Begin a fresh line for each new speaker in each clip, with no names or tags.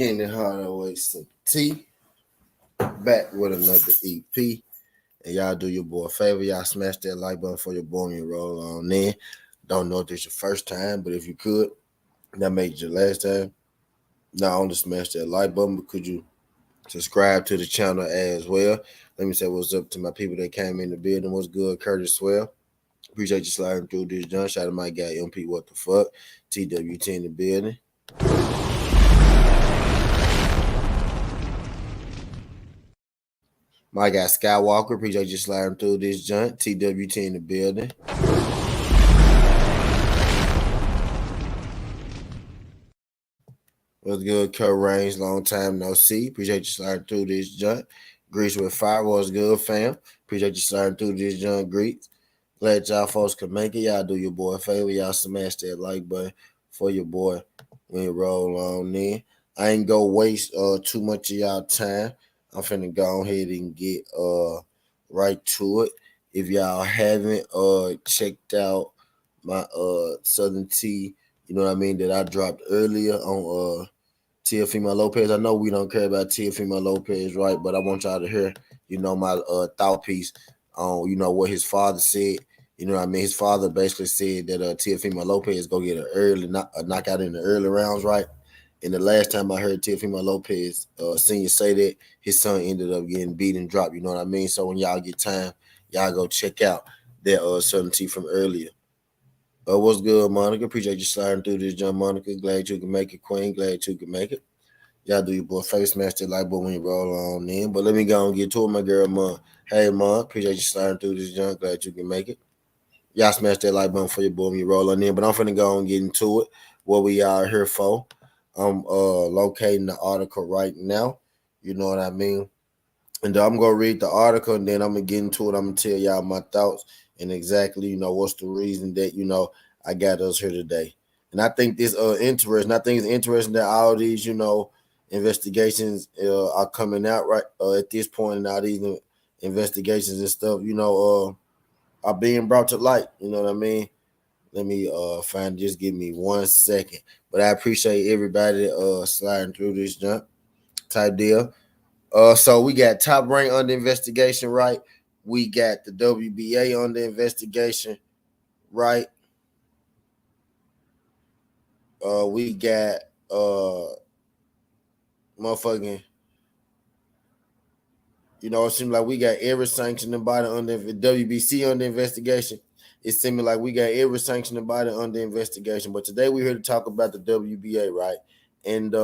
Getting it hard away some tea. Back with another EP. And y'all do your boy a favor. Y'all smash that like button for your boy and roll on in. Don't know if this your first time, but if you could, that made it your last time. Not only smash that like button, but could you subscribe to the channel as well? Let me say what's up to my people that came in the building. What's good, Curtis Swell? Appreciate you sliding through this, John. Shout out to my guy, MP. What the fuck? TWT in the building. My guy Skywalker, appreciate you sliding through this joint. TWT in the building. What's good, Kurt Range? Long time no see. Appreciate you sliding through this joint. Grease with fire. What's good, fam? Appreciate you sliding through this joint, Grease. Glad y'all folks could make it. Y'all do your boy a favor. Y'all smash that like button for your boy when you roll on in. I ain't go waste too much of y'all time. I'm finna go ahead and get right to it. If y'all haven't checked out my Southern Tea, you know what I mean, that I dropped earlier on Teofimo Lopez. I know we don't care about Teofimo Lopez, right? But I want y'all to hear, you know, my thought piece on, you know, what his father said. You know what I mean? His father basically said that Teofimo Lopez go get a knockout in the early rounds, right? And the last time I heard Teofimo Lopez senior say that, his son ended up getting beat and dropped. You know what I mean? So when y'all get time, y'all go check out that Southern Tea from earlier. What's good, Monica? Appreciate you sliding through this, John Monica. Glad you can make it, Queen. Glad you can make it. Y'all do your boy face smash that like button when you roll on in. But let me go and get to it, my girl, Mom. Hey, Mom. Appreciate you sliding through this, John. Glad you can make it. Y'all smash that like button for your boy when you roll on in. But I'm finna go and get into it. What we are here for. I'm locating the article right now. You know what I mean? And I'm gonna read the article and then I'm gonna get into it. I'm gonna tell y'all my thoughts and exactly, you know, what's the reason that, you know, I got us here today. And I think this interesting. I think it's interesting that all these, you know, investigations are coming out right at this point, and all these investigations and stuff, you know, are being brought to light. You know what I mean? Let me just give me 1 second. But I appreciate everybody sliding through this jump type deal. So we got Top Rank under investigation, right? We got the WBA under investigation, right? We got motherfucking, you know, it seems like we got every sanctioning body under WBC under investigation. It seems like we got every sanctioning body under investigation. But today we're here to talk about the WBA, right? And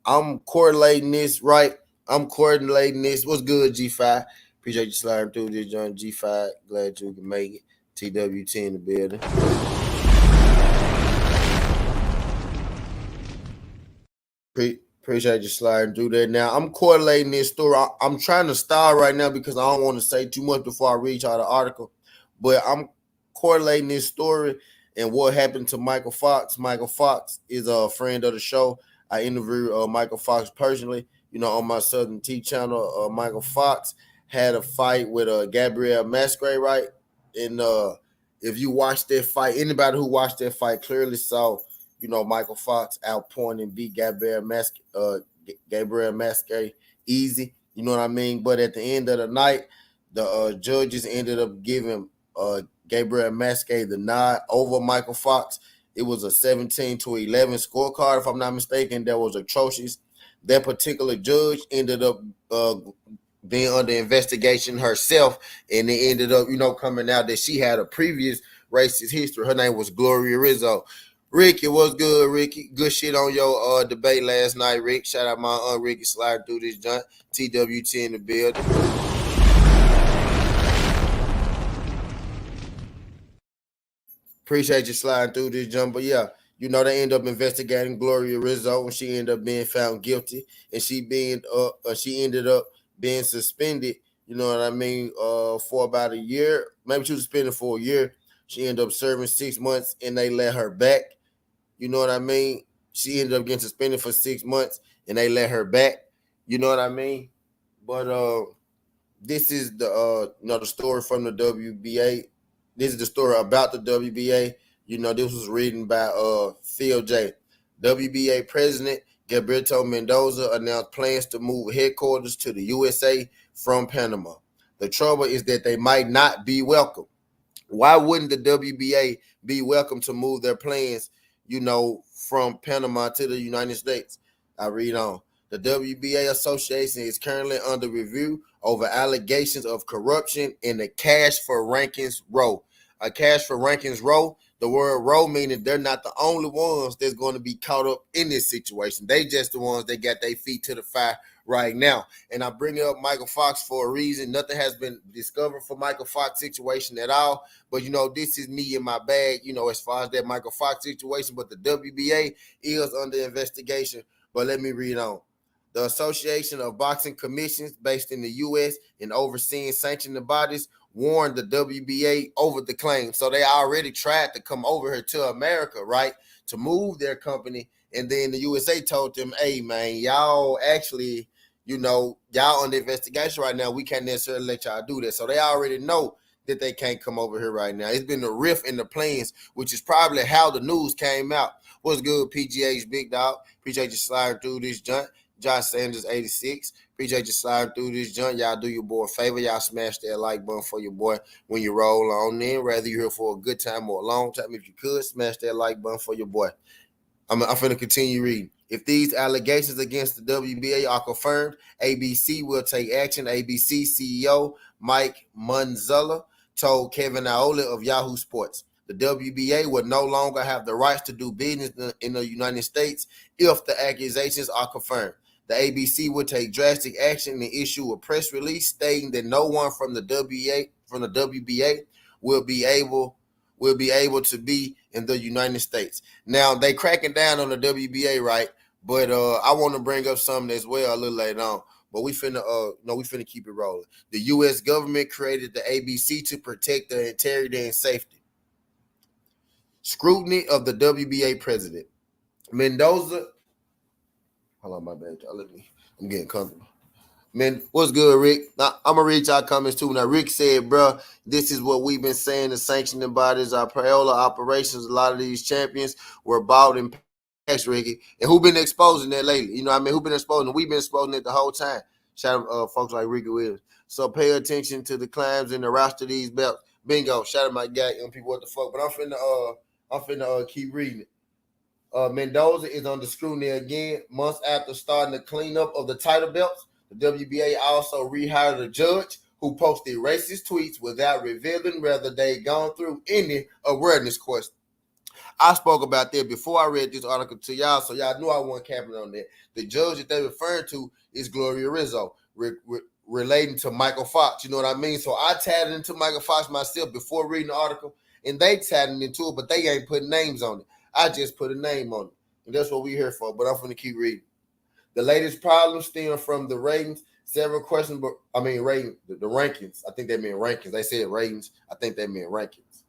I'm correlating this, right? I'm coordinating this. What's good, G5? Appreciate you sliding through this, John G5. Glad you can make it. TWT in the building. Appreciate you sliding through there. Now, I'm correlating this story. I'm trying to style right now because I don't want to say too much before I reach out the article. But I'm correlating this story and what happened to Mykal Fox. Mykal Fox is a friend of the show. I interviewed Mykal Fox personally, you know, on my Southern Tea channel. Mykal Fox had a fight with Gabrielle Masquerade, right? And if you watch that fight, anybody who watched that fight clearly saw, you know, Mykal Fox outpoint and beat Gabrielle Masquerade easy. You know what I mean? But at the end of the night, the judges ended up giving Gabrielle Masquerade the nod over Mykal Fox. It was a 17-11 scorecard, if I'm not mistaken. That was atrocious. That particular judge ended up being under investigation herself, and it ended up, you know, coming out that she had a previous racist history. Her name was Gloria Rizzo. Ricky, what's good, Ricky? Good shit on your debate last night, Rick. Shout out my aunt Ricky sliding through this joint. TWT in the building. Appreciate you sliding through this jump. But yeah, you know, they end up investigating Gloria Rizzo and she ended up being found guilty. And she ended up being suspended, you know what I mean, for about a year. Maybe she was suspended for a year. She ended up serving 6 months and they let her back. You know what I mean? She ended up getting suspended for 6 months and they let her back. You know what I mean? But this is the you know, the story from the WBA. This is the story about the WBA. You know, this was written by Phil J. WBA president Gilberto Mendoza announced plans to move headquarters to the USA from Panama. The trouble is that they might not be welcome. Why wouldn't the WBA be welcome to move their plans, from Panama to the United States? I read on. The WBA Association is currently under review over allegations of corruption in the cash for rankings row. A cash for rankings row, the word row meaning they're not the only ones that's going to be caught up in this situation. They just the ones that got their feet to the fire right now. And I bring up Mykal Fox for a reason. Nothing has been discovered for Mykal Fox situation at all. But, this is me in my bag, as far as that Mykal Fox situation. But the WBA is under investigation. But let me read on. The Association of Boxing Commissions based in the U.S. and overseeing sanctioning bodies warned the WBA over the claim. So they already tried to come over here to America, right, to move their company. And then the USA told them, hey, man, y'all actually, y'all under investigation right now. We can't necessarily let y'all do that. So they already know that they can't come over here right now. It's been a rift in the plans, which is probably how the news came out. What's good, PGH Big Dog? Appreciate you sliding through this junk. Josh Sanders, 86. Appreciate you sliding through this junk. Y'all do your boy a favor. Y'all smash that like button for your boy when you roll on in. Whether you're here for a good time or a long time, if you could, smash that like button for your boy. I'm going to continue reading. If these allegations against the WBA are confirmed, ABC will take action. ABC CEO Mike Manzella told Kevin Iola of Yahoo Sports. The WBA will no longer have the rights to do business in the United States if the accusations are confirmed. The ABC will take drastic action and issue a press release stating that no one from the WBA will be able to be in the United States. Now they cracking down on the WBA, right? But I want to bring up something as well a little later on. But we finna keep it rolling. The U.S. government created the ABC to protect the integrity and safety. Scrutiny of the WBA president. Mendoza. Hold on, my bad, y'all. I'm getting comfortable. Man, what's good, Rick? Now, I'm going to read y'all comments too. Now, Rick said, bro, this is what we've been saying. The sanctioning bodies, our Paola operations, a lot of these champions were bought and passed, Ricky. And who been exposing that lately? You know what I mean? Who been exposing it? We've been exposing it the whole time. Shout out folks like Ricky Williams. So pay attention to the climbs and the routes to these belts. Bingo. Shout out my guy, young people, what the fuck. But I'm finna keep reading it. Mendoza is under scrutiny again months after starting the cleanup of the title belts. The WBA also rehired a judge who posted racist tweets without revealing whether they'd gone through any awareness course. I spoke about that before I read this article to y'all, so y'all knew I wasn't capping on that. The judge that they're referring to is Gloria Rizzo, relating to Mykal Fox. You know what I mean? So I tagged into Mykal Fox myself before reading the article, and they tagged into it, but they ain't putting names on it. I just put a name on it, and that's what we're here for. But I'm going to keep reading. The latest problem stem from the ratings. Several questions, the rankings. I think they meant rankings. They said ratings. I think they meant rankings.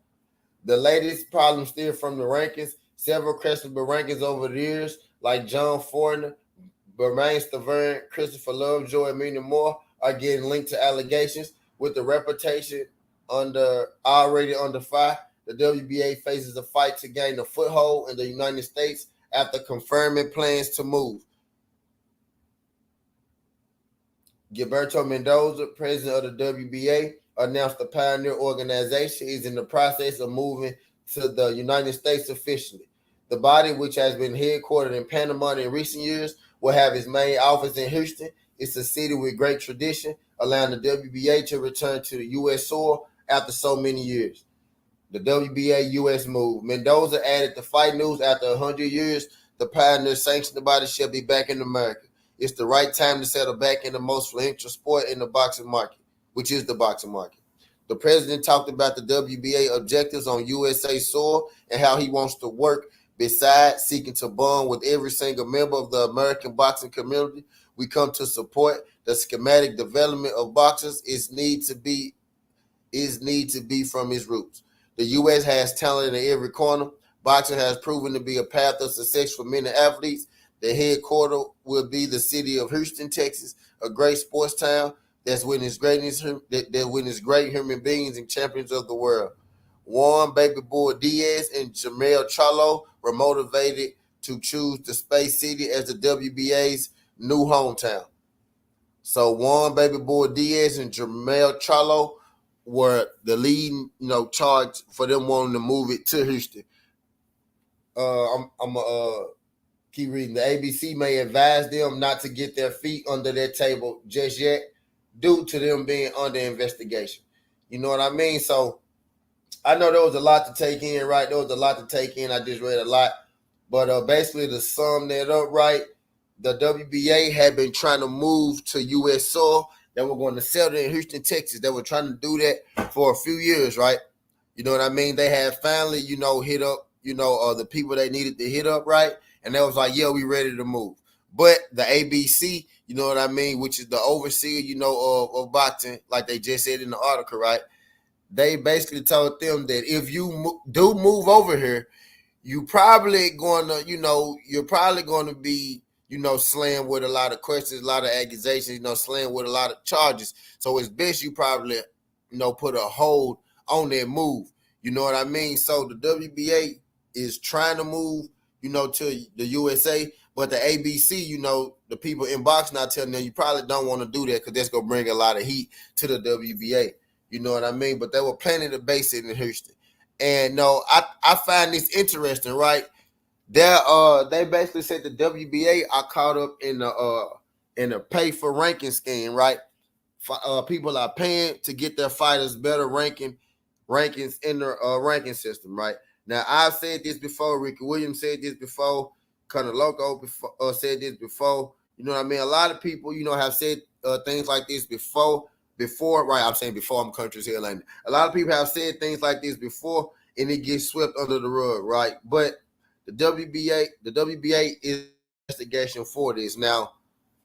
The latest problem stem from the rankings. Several questionable rankings over the years, like John Fortner, Bermain Stavern, Christopher Lovejoy, and many more, are getting linked to allegations. With the reputation already under fire, the WBA faces a fight to gain a foothold in the United States after confirming plans to move. Gilberto Mendoza, president of the WBA, announced the Pioneer organization is in the process of moving to the United States officially. The body, which has been headquartered in Panama in recent years, will have its main office in Houston. It's a city with great tradition, allowing the WBA to return to the U.S. soil after so many years. The WBA U.S. move. Mendoza added the fight news after 100 years, the Pioneer sanctioned body shall be back in America. It's the right time to settle back in the most influential sport in the boxing market, which is the boxing market. The president talked about the WBA objectives on USA soil and how he wants to work besides seeking to bond with every single member of the American boxing community. We come to support the schematic development of boxers. Is need to be from its roots. The U.S. has talent in every corner. Boxing has proven to be a path of success for many athletes. The headquarters will be the city of Houston, Texas, a great sports town that's witnessed great human beings and champions of the world. Juan Baby Boy Diaz and Jamel Charlo were motivated to choose the Space City as the WBA's new hometown. So Juan Baby Boy Diaz and Jermell Charlo were the leading, charge for them wanting to move it to Houston. I'm keep reading. The ABC may advise them not to get their feet under their table just yet, due to them being under investigation. You know what I mean? So I know there was a lot to take in, right? There was a lot to take in. I just read a lot. But basically, to sum that up, right, the WBA had been trying to move to U.S. soil. They were going to settle in Houston, Texas. They were trying to do that for a few years, right? You know what I mean? They had finally, hit up, the people they needed to hit up, right? And they was like, yeah, we ready to move. But the ABC, you know what I mean, which is the overseer, of boxing, like they just said in the article, right? They basically told them that if you do move over here, you're probably going to be, slammed with a lot of questions, a lot of accusations, slammed with a lot of charges. So it's best you probably, put a hold on that move. You know what I mean? So the WBA is trying to move, to the USA, but the ABC, the people in boxing are telling them you probably don't want to do that because that's going to bring a lot of heat to the WBA. You know what I mean? But they were planning to base it in Houston. And no, I find this interesting, right? They basically said the WBA are caught up in the pay for ranking scheme, right? People are paying to get their fighters better rankings in their ranking system, right? Now I've said this before. Ricky Williams said this before. Colonel Loco said this before. You know what I mean? A lot of people, have said things like this before, right? I'm saying before, I'm country's here. Like a lot of people have said things like this before, and it gets swept under the rug, right? But the WBA is investigation for this. Now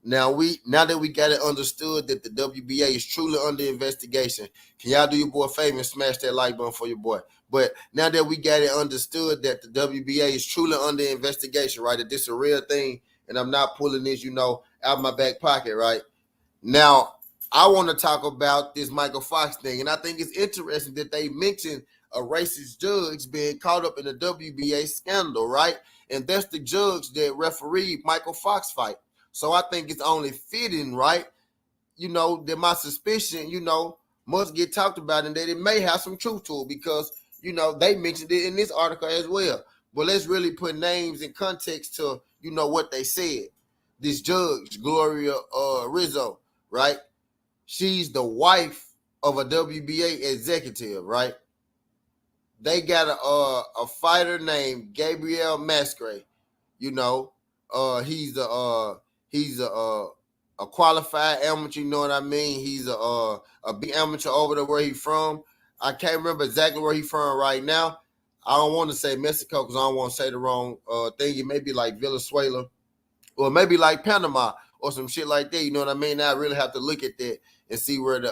that we got it understood that the WBA is truly under investigation, can y'all do your boy a favor and smash that like button for your boy? But now that we got it understood that the WBA is truly under investigation, right? That this is a real thing, and I'm not pulling this, out of my back pocket, right? Now, I want to talk about this Mykal Fox thing, and I think it's interesting that they mentioned a racist judge being caught up in the WBA scandal, right? And that's the judge that refereed Mykal Fox fight. So I think it's only fitting, right? That my suspicion, must get talked about and that it may have some truth to it because, they mentioned it in this article as well. But let's really put names in context to, what they said. This judge, Gloria Rizzo, right? She's the wife of a WBA executive, right? They got a fighter named Gabriel Mascray. He's a qualified amateur. You know what I mean? He's a big amateur over there where he's from. I can't remember exactly where he's from right now. I don't want to say Mexico because I don't want to say the wrong thing. It may be like Venezuela or maybe like Panama or some shit like that. You know what I mean? Now I really have to look at that and see where the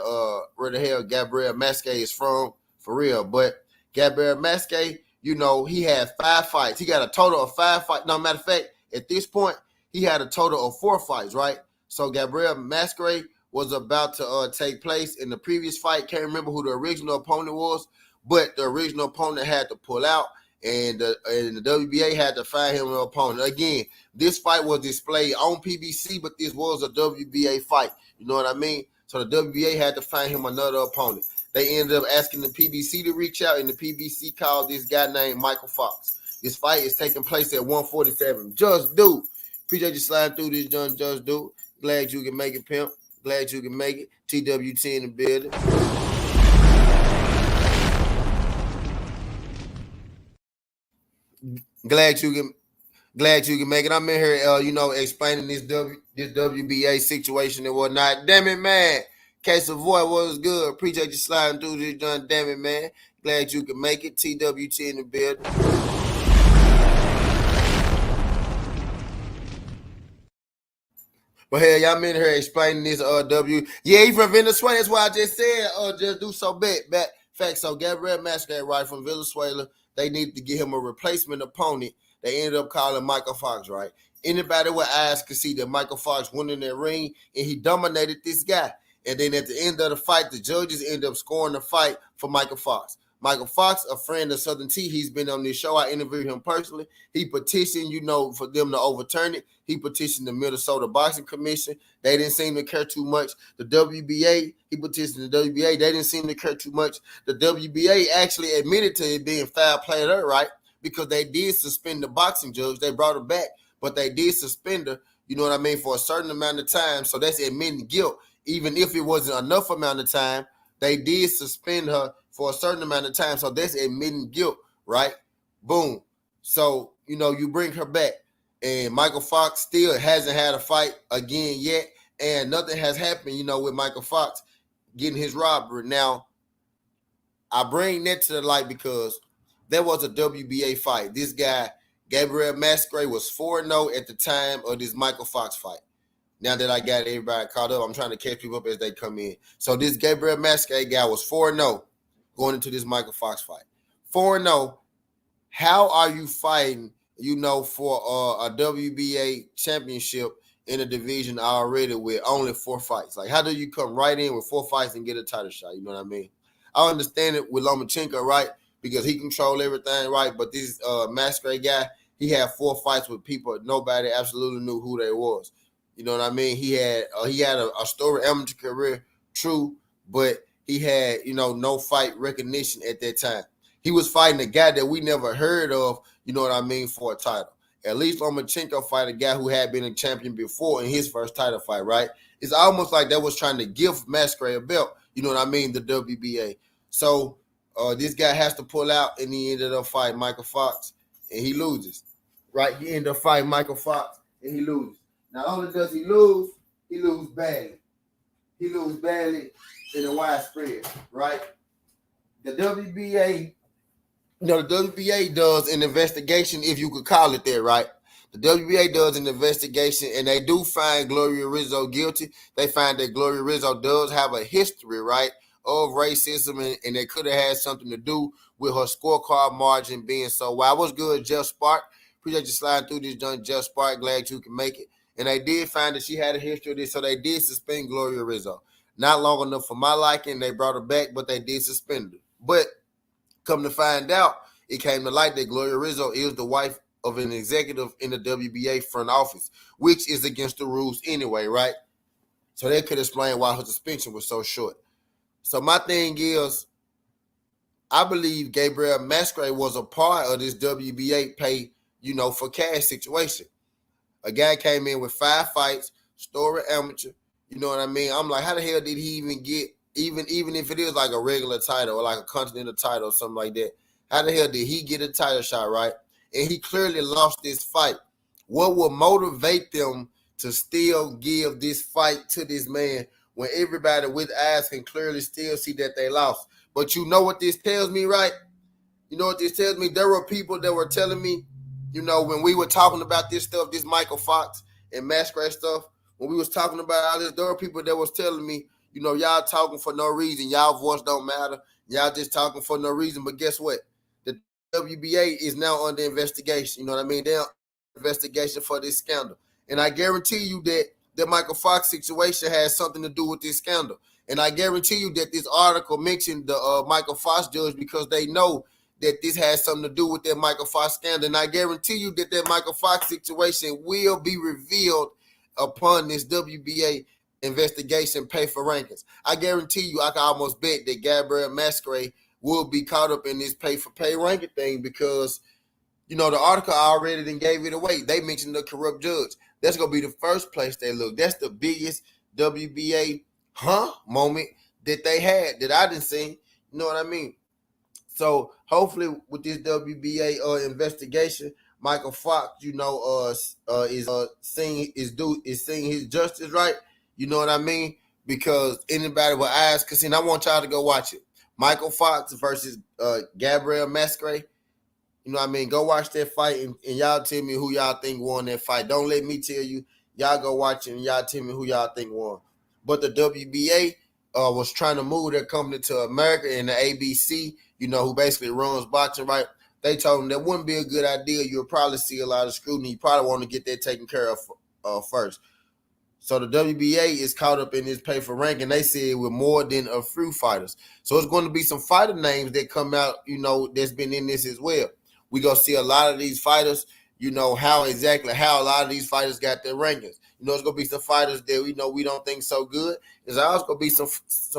hell Gabriel Mascray is from for real. But Gabriel Mascray, he had 5 fights. He got a total of 5 fights. No, matter of fact, at this point, he had a total of 4 fights, right? So Gabriel Mascray was about to take place in the previous fight. Can't remember who the original opponent was, but the original opponent had to pull out, and the WBA had to find him an opponent. Again, this fight was displayed on PBC, but this was a WBA fight. You know what I mean? So the WBA had to find him another opponent. They ended up asking the PBC to reach out, and the PBC called this guy named Mykal Fox. This fight is taking place at 147. Just do. Appreciate you sliding through this, John. Just do. Glad you can make it, pimp. Glad you can make it. TWT in the building. Glad you can make it. I'm in here, explaining this WBA situation and whatnot. Damn it, man. Case of Void was good. Appreciate you sliding through this, John. Damn it, man. Glad you can make it. TWT in the building. But hell, y'all in here explaining this Yeah, he from Venezuela. That's why I just said just do so bad. Fact, so Gabriel Mascray, right, from Venezuela. They needed to get him a replacement opponent. They ended up calling Mykal Fox, right? Anybody with eyes could see that Mykal Fox went in that ring and he dominated this guy. And then at the end of the fight, the judges ended up scoring the fight for Mykal Fox. Mykal Fox, a friend of Southern T, he's been on this show. I interviewed him personally. He petitioned, for them to overturn it. He petitioned the Minnesota Boxing Commission. They didn't seem to care too much. The WBA, he petitioned the WBA. They didn't seem to care too much. The WBA actually admitted to it being foul play there, right? Because they did suspend the boxing judge. They brought her back, but they did suspend her, for a certain amount of time. So that's admitting guilt. Even if it wasn't enough amount of time, they did suspend her for a certain amount of time. So that's admitting guilt, right? Boom. So, you bring her back. And Mykal Fox still hasn't had a fight again yet. And nothing has happened, with Mykal Fox getting his robbery. Now, I bring that to the light because there was a WBA fight. This guy, Gabriel Masquerade, was 4-0 at the time of this Mykal Fox fight. Now that I got everybody caught up, I'm trying to catch people up as they come in. So this Gabriel Masquerade guy was 4-0 going into this Mykal Fox fight. 4-0. How are you fighting, for a WBA championship in a division already with only 4 fights? Like, how do you come right in with 4 fights and get a title shot? You know what I mean? I understand it with Lomachenko, right? Because he controlled everything, right? But this Masquerade guy, he had 4 fights with people nobody absolutely knew who they was. You know what I mean? He had a storied amateur career, true, but he had, no fight recognition at that time. He was fighting a guy that we never heard of, for a title. At least Lomachenko fight a guy who had been a champion before in his first title fight, right? It's almost like they was trying to give Masquerade a belt, the WBA. So this guy has to pull out, and he ended up fighting Mykal Fox, and he loses, right? He ended up fighting Mykal Fox, and he loses. Not only does he lose badly. He loses badly in a widespread, right? The WBA, the WBA does an investigation, if you could call it that, right? The WBA does an investigation, and they do find Gloria Rizzo guilty. They find that Gloria Rizzo does have a history, right, of racism, and it could have had something to do with her scorecard margin being so wide. What's good, Jeff Spark? Appreciate you sliding through this, John Jeff Spark. Glad you can make it. And they did find that she had a history of this, so they did suspend Gloria Rizzo. Not long enough for my liking. They brought her back, but they did suspend her. But come to find out, it came to light that Gloria Rizzo is the wife of an executive in the WBA front office, which is against the rules anyway, right? So that could explain why her suspension was so short. So my thing is, I believe Gabriel Masquerade was a part of this WBA pay, for cash situation. A guy came in with 5 fights, storied amateur. You know what I mean? I'm like, how the hell did he even get, even if it is like a regular title or like a continental title or something like that, how the hell did he get a title shot, right? And he clearly lost this fight. What will motivate them to still give this fight to this man when everybody with eyes can clearly still see that they lost? But you know what this tells me, right? You know what this tells me? There were people that were telling me, when we were talking about this stuff, this Mykal Fox and Masquerade stuff, when we was talking about all this, there were people that was telling me, y'all talking for no reason. Y'all voice don't matter. Y'all just talking for no reason. But guess what? The WBA is now under investigation. You know what I mean? They're under investigation for this scandal. And I guarantee you that the Mykal Fox situation has something to do with this scandal. And I guarantee you that this article mentioned the Mykal Fox judge because they know that this has something to do with that Mykal Fox scandal. And I guarantee you that Mykal Fox situation will be revealed upon this WBA investigation pay for rankings. I guarantee you, I can almost bet that Gabriel Masquerade will be caught up in this pay for pay ranking thing because, the article already then gave it away. They mentioned the corrupt judge. That's going to be the first place they look. That's the biggest WBA moment that they had that I didn't see. You know what I mean? So hopefully with this WBA investigation, Mykal Fox, is seeing his justice, right? You know what I mean? Because anybody with eyes can see. And I want y'all to go watch it. Mykal Fox versus Gabriel Masquerade. You know what I mean? Go watch that fight and y'all tell me who y'all think won that fight. Don't let me tell you. Y'all go watch it and y'all tell me who y'all think won. But the WBA was trying to move their company to America, and the ABC, who basically runs boxing, right? They told them that wouldn't be a good idea. You'll probably see a lot of scrutiny. You probably want to get that taken care of first. So the WBA is caught up in this pay for ranking. They said with more than a few fighters. So it's going to be some fighter names that come out, that's been in this as well. We gonna see a lot of these fighters, how a lot of these fighters got their rankings. It's gonna be some fighters that we don't think so good. There's also gonna be some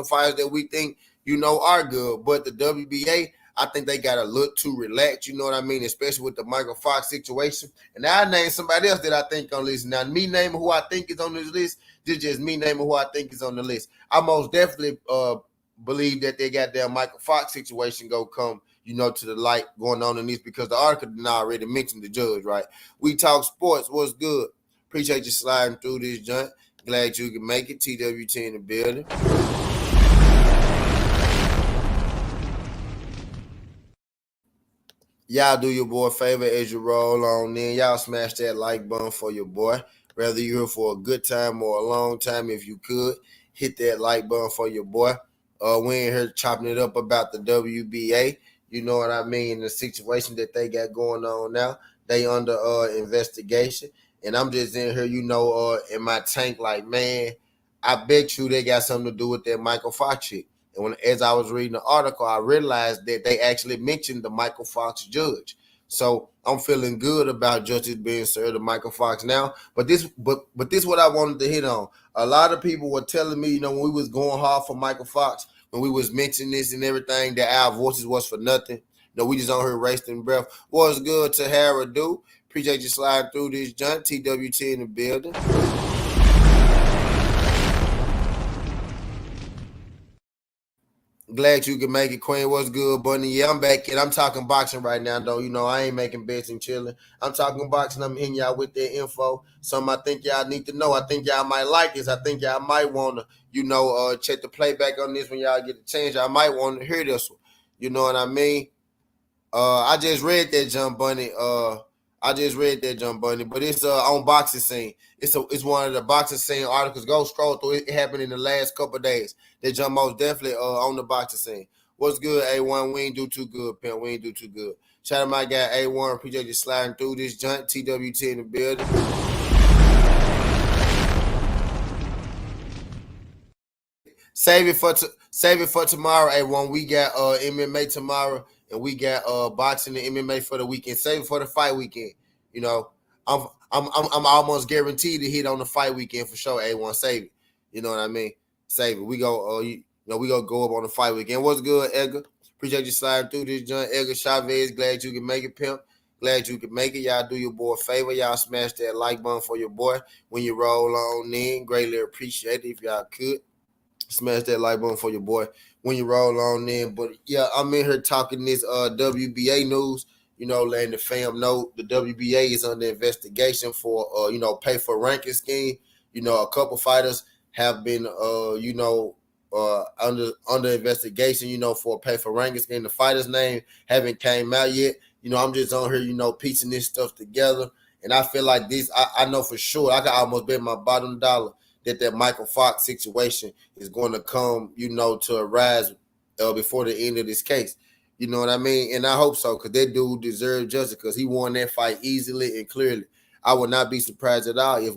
fighters that we think are good. But the WBA, I think they got a look too relaxed. You know what I mean? Especially with the Mykal Fox situation. And now I name somebody else that I think on this. Now me naming who I think is on this list. This just me naming who I think is on the list. I most definitely believe that they got their Mykal Fox situation go come to the light going on in this, because the article did not already mention the judge, right? We talk sports. What's good? Appreciate you sliding through this joint. Glad you can make it. TWT in the building. Y'all do your boy a favor as you roll on in. Y'all smash that like button for your boy. Whether you're here for a good time or a long time, if you could, hit that like button for your boy. We ain't here chopping it up about the WBA. You know what I mean? The situation that they got going on now. They under investigation. And I'm just in here, in my tank like, man, I bet you they got something to do with that Mykal Fox shit. And as I was reading the article, I realized that they actually mentioned the Mykal Fox judge. So I'm feeling good about justice being served to Mykal Fox now. But this what I wanted to hit on. A lot of people were telling me, when we was going hard for Mykal Fox, when we was mentioning this and everything, that our voices was for nothing. We just on here wasting breath. What's good to Hara do? Appreciate you sliding through this junk. TWT in the building. Glad you can make it, Queen. What's good, Bunny? Yeah, I'm back, kid. I'm talking boxing right now, though. I ain't making bets and chilling. I'm talking boxing. I'm hitting y'all with that info. Something I think y'all need to know. I think y'all might like this. I think y'all might want to, check the playback on this when y'all get the chance. Y'all might want to hear this one. You know what I mean? I just read that Jump Bunny. But it's on boxing scene. It's one of the boxing scene articles. Go scroll through it. It happened in the last couple of days. That jump most definitely on the boxing scene. What's good, A1? We ain't do too good, pimp. We ain't do too good. Shout out my guy A1. Appreciate you sliding through this junk. TWT in the building. Save it for tomorrow. A1. We got MMA tomorrow, and we got boxing and MMA for the weekend. Save it for the fight weekend. I'm I'm almost guaranteed to hit on the fight weekend for sure. A1, save it. You know what I mean? Save it. We go. We gonna go up on the fight weekend. What's good, Edgar? Appreciate you sliding through this joint. Edgar Chavez. Glad you can make it, pimp. Glad you can make it. Y'all do your boy a favor. Y'all smash that like button for your boy when you roll on in. Greatly appreciate it if y'all could. Smash that like button for your boy when you roll on in. But yeah, I'm in here talking this WBA news. Letting the fam know the WBA is under investigation for pay for ranking scheme. A couple fighters have been under investigation, for a pay for ranking scheme. The fighter's name haven't came out yet. I'm just on here, piecing this stuff together. And I feel like this, I know for sure, I can almost bet my bottom dollar that Mykal Fox situation is going to come, to a rise before the end of this case. You know what I mean? And I hope so, because that dude deserves justice, because he won that fight easily and clearly. I would not be surprised at all if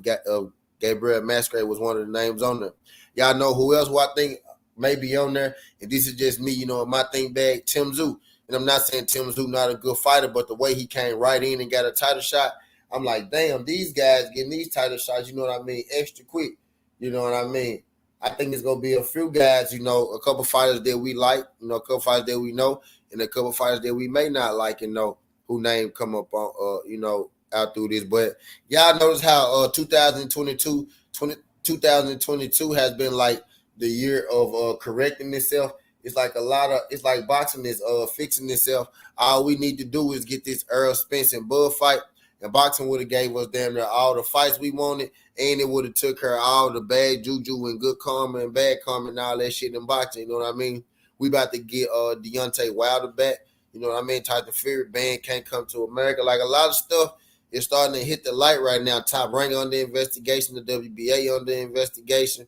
Gabriel Masquerade was one of the names on there. Y'all know who else who I think may be on there? And this is just me, in my think bag, Tim Tszyu. And I'm not saying Tim Tszyu not a good fighter, but the way he came right in and got a title shot, I'm like, damn, these guys getting these title shots, you know what I mean, extra quick. You know what I mean? I think it's going to be a few guys, a couple fighters that we like, a couple fighters that we know, and a couple fighters that we may not like and know who name come up on, out through this. But y'all notice how 2022 has been like the year of correcting itself. It's like it's like boxing is fixing itself. All we need to do is get this Earl Spence and Bud fight, and boxing would have gave us damn near all the fights we wanted, and it would have took her all the bad juju and good karma and bad karma and all that shit in boxing. You know what I mean? We about to get Deontay Wilder back. You know what I mean? Tyson Fury ban can't come to America. Like a lot of stuff is starting to hit the light right now. Top Rank under investigation, the WBA under investigation.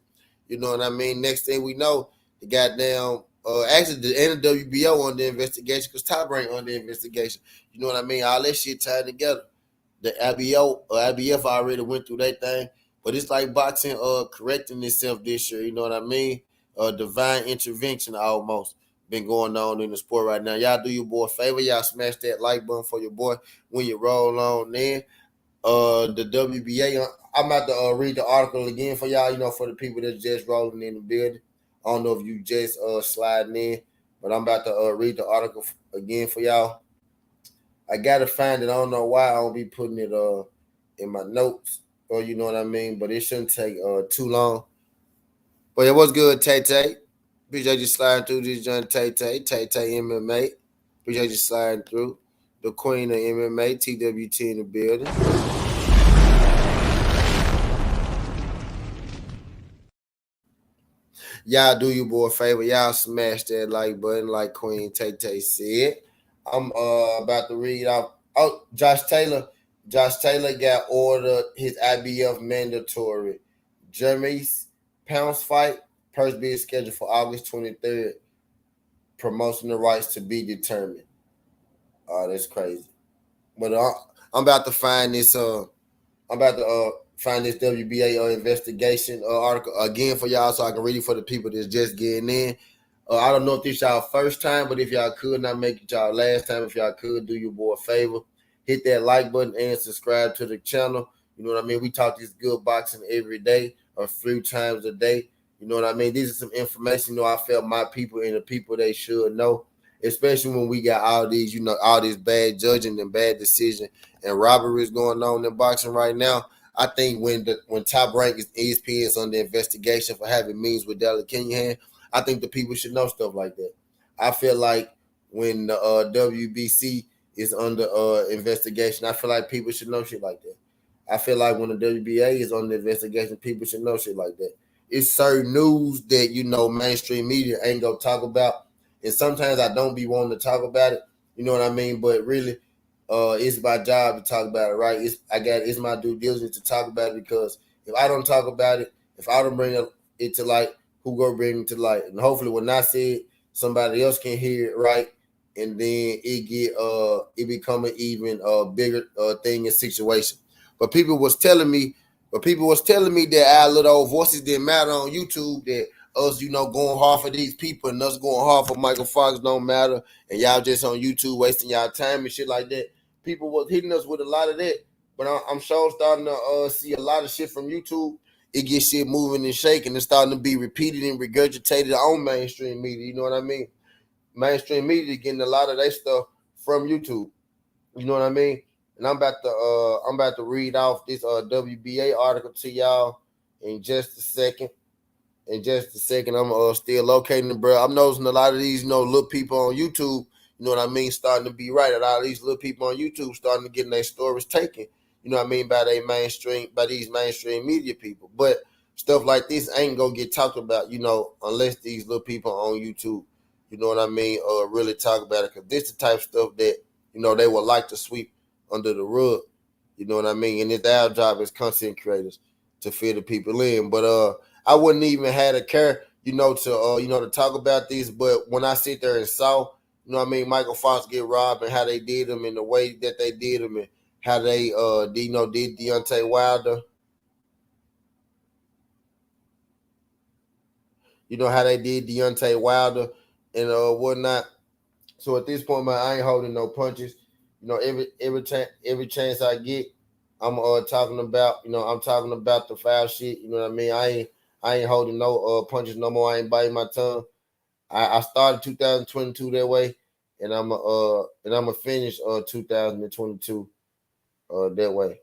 You know what I mean? Next thing we know, the goddamn actually the WBO under investigation, because Top Rank under investigation. You know what I mean? All that shit tied together. The IBF already went through that thing. But it's like boxing correcting itself this year, you know what I mean? Divine intervention almost been going on in the sport right now. Y'all do your boy a favor, y'all smash that like button for your boy when you roll on in. The WBA, I'm about to read the article again for y'all, you know, for the people that's just rolling in the building. I don't know if you just sliding in, but I'm about to read the article again for y'all. I gotta find it. I don't know why I don't be putting it in my notes, or you know what I mean. But it shouldn't take too long. But it was good, Tay Tay. Appreciate you sliding through this joint, Tay Tay. Tay Tay MMA. Appreciate you sliding through. The Queen of MMA, TWT in the building. Y'all do your boy a favor. Y'all smash that like button, like Queen Tay Tay said. I'm about to read out. Oh, Josh Taylor. Josh Taylor got ordered his IBF mandatory. Jeremy's Pounds fight. First bid scheduled for August 23rd. Promotional rights to be determined. Oh, that's crazy. But I'm about to find this. I'm about to find this WBA investigation article again for y'all, so I can read it for the people that's just getting in. I don't know if this y'all first time, but if y'all could not make it y'all last time, if y'all could do your boy a favor, hit that like button and subscribe to the channel. You know what I mean? We talk this good boxing every day or a few times a day. You know what I mean? This is some information, you know, I felt my people and the people they should know, especially when we got all these, you know, all this bad judging and bad decision and robberies going on in boxing right now. I think when Top Rank is ESPN is under investigation for having meetings with Della Kingham, I think the people should know stuff like that. I feel like when the WBC is under investigation, I feel like people should know shit like that. I feel like when the WBA is under investigation, people should know shit like that. It's certain news that, you know, mainstream media ain't gonna talk about, and sometimes I don't be wanting to talk about it. You know what I mean? But really, it's my job to talk about it, right? It's my due diligence to talk about it, because if I don't talk about it, if I don't bring it to light, who go bring it to light? And hopefully, when I say it, somebody else can hear it, right? And then it become an even bigger thing and situation. But people was telling me that our little old voices didn't matter on YouTube. That us, you know, going hard for these people and us going hard for Mykal Fox don't matter, and y'all just on YouTube wasting y'all time and shit like that. People was hitting us with a lot of that, but I'm sure starting to see a lot of shit from YouTube. It gets shit moving and shaking and starting to be repeated and regurgitated on mainstream media. You know what I mean? Mainstream media getting a lot of their stuff from YouTube. You know what I mean? And I'm about to read off this WBA article to y'all in just a second. In just a second, I'm still locating it, bro. I'm noticing a lot of these, you know, little people on YouTube, you know what I mean, starting to be right. A lot of these little people on YouTube starting to get their stories taken, you know what I mean, by these mainstream media people. But stuff like this ain't gonna get talked about, you know, unless these little people on YouTube, you know what I mean, really talk about it. Because this the type of stuff that, you know, they would like to sweep under the rug, you know what I mean. And it's our job as content creators to fill the people in. But I wouldn't even had a care, you know, to talk about this. But when I sit there and saw, you know what I mean, Mykal Fox get robbed and how they did him and the way that they did him and how they did Deontay Wilder, you know, how they did Deontay Wilder and whatnot. So at this point, man, I ain't holding no punches. You know, every chance I get, I'm talking about, you know, I'm talking about the foul shit. You know what I mean? I ain't holding no punches no more. I ain't biting my tongue. I started 2022 that way, and I'm gonna finish 2022 that way.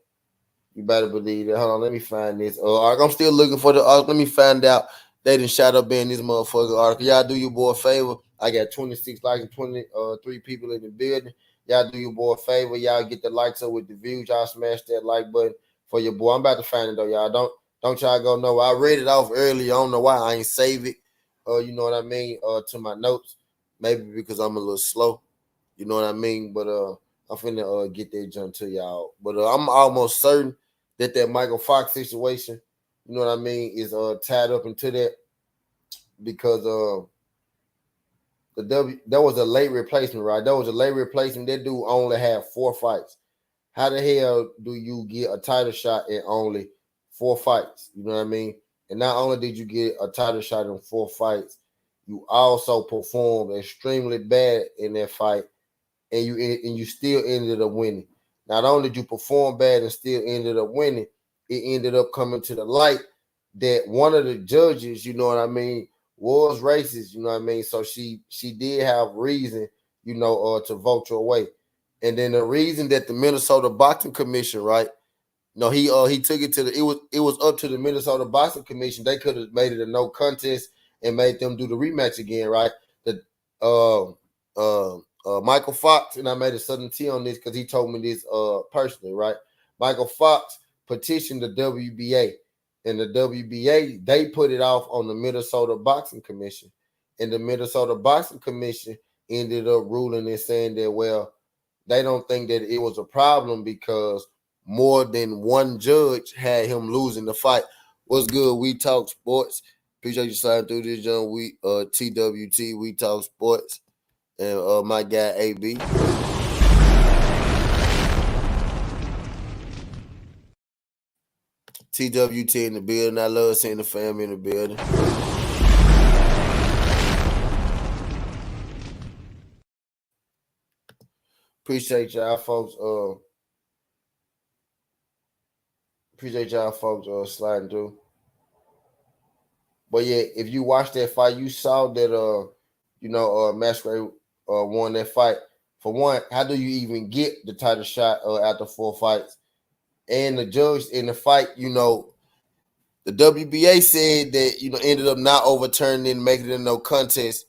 You better believe it. Hold on, let me find this. I'm still looking for the article. Let me find out they didn't shot up in this motherfucker article. Y'all do your boy a favor. I got 26 likes and 23 people in the building. Y'all do your boy a favor. Y'all get the likes up with the views. Y'all smash that like button for your boy. I'm about to find it though, y'all. Don't y'all go nowhere. I read it off earlier. I don't know why I ain't save it. You know what I mean? To my notes. Maybe because I'm a little slow. You know what I mean? But I'm finna get that jump to y'all. But I'm almost certain that Mykal Fox situation, you know what I mean, is tied up into that, because that was a late replacement, right? That was a late replacement. That dude only had 4 fights. How the hell do you get a title shot in only 4 fights. You know what I mean? And not only did you get a title shot in 4 fights, you also performed extremely bad in that fight, and you still ended up winning. Not only did you perform bad and still ended up winning, it ended up coming to the light that one of the judges, you know what I mean, was racist. You know what I mean? So she did have reason, to vote your way. And then the reason that the Minnesota Boxing Commission, right? No, he took it to it was up to the Minnesota Boxing Commission. They could have made it a no contest and made them do the rematch again, right? The Mykal Fox, and I made a sudden T on this because he told me this personally, right? Mykal Fox petitioned the WBA, and the WBA they put it off on the Minnesota Boxing Commission, and the Minnesota Boxing Commission ended up ruling and saying that, well, they don't think that it was a problem because more than one judge had him losing the fight. What's good? We talk sports. Appreciate you sliding through this, John. We TWT. We talk sports, and my guy AB. TWT in the building. I love seeing the family in the building. Appreciate y'all folks. Appreciate y'all folks sliding through. But yeah, if you watched that fight, you saw that Masquerade won that fight. For one, how do you even get the title shot after 4 fights? And the judge in the fight, the WBA said that, ended up not overturning it and making it a no contest.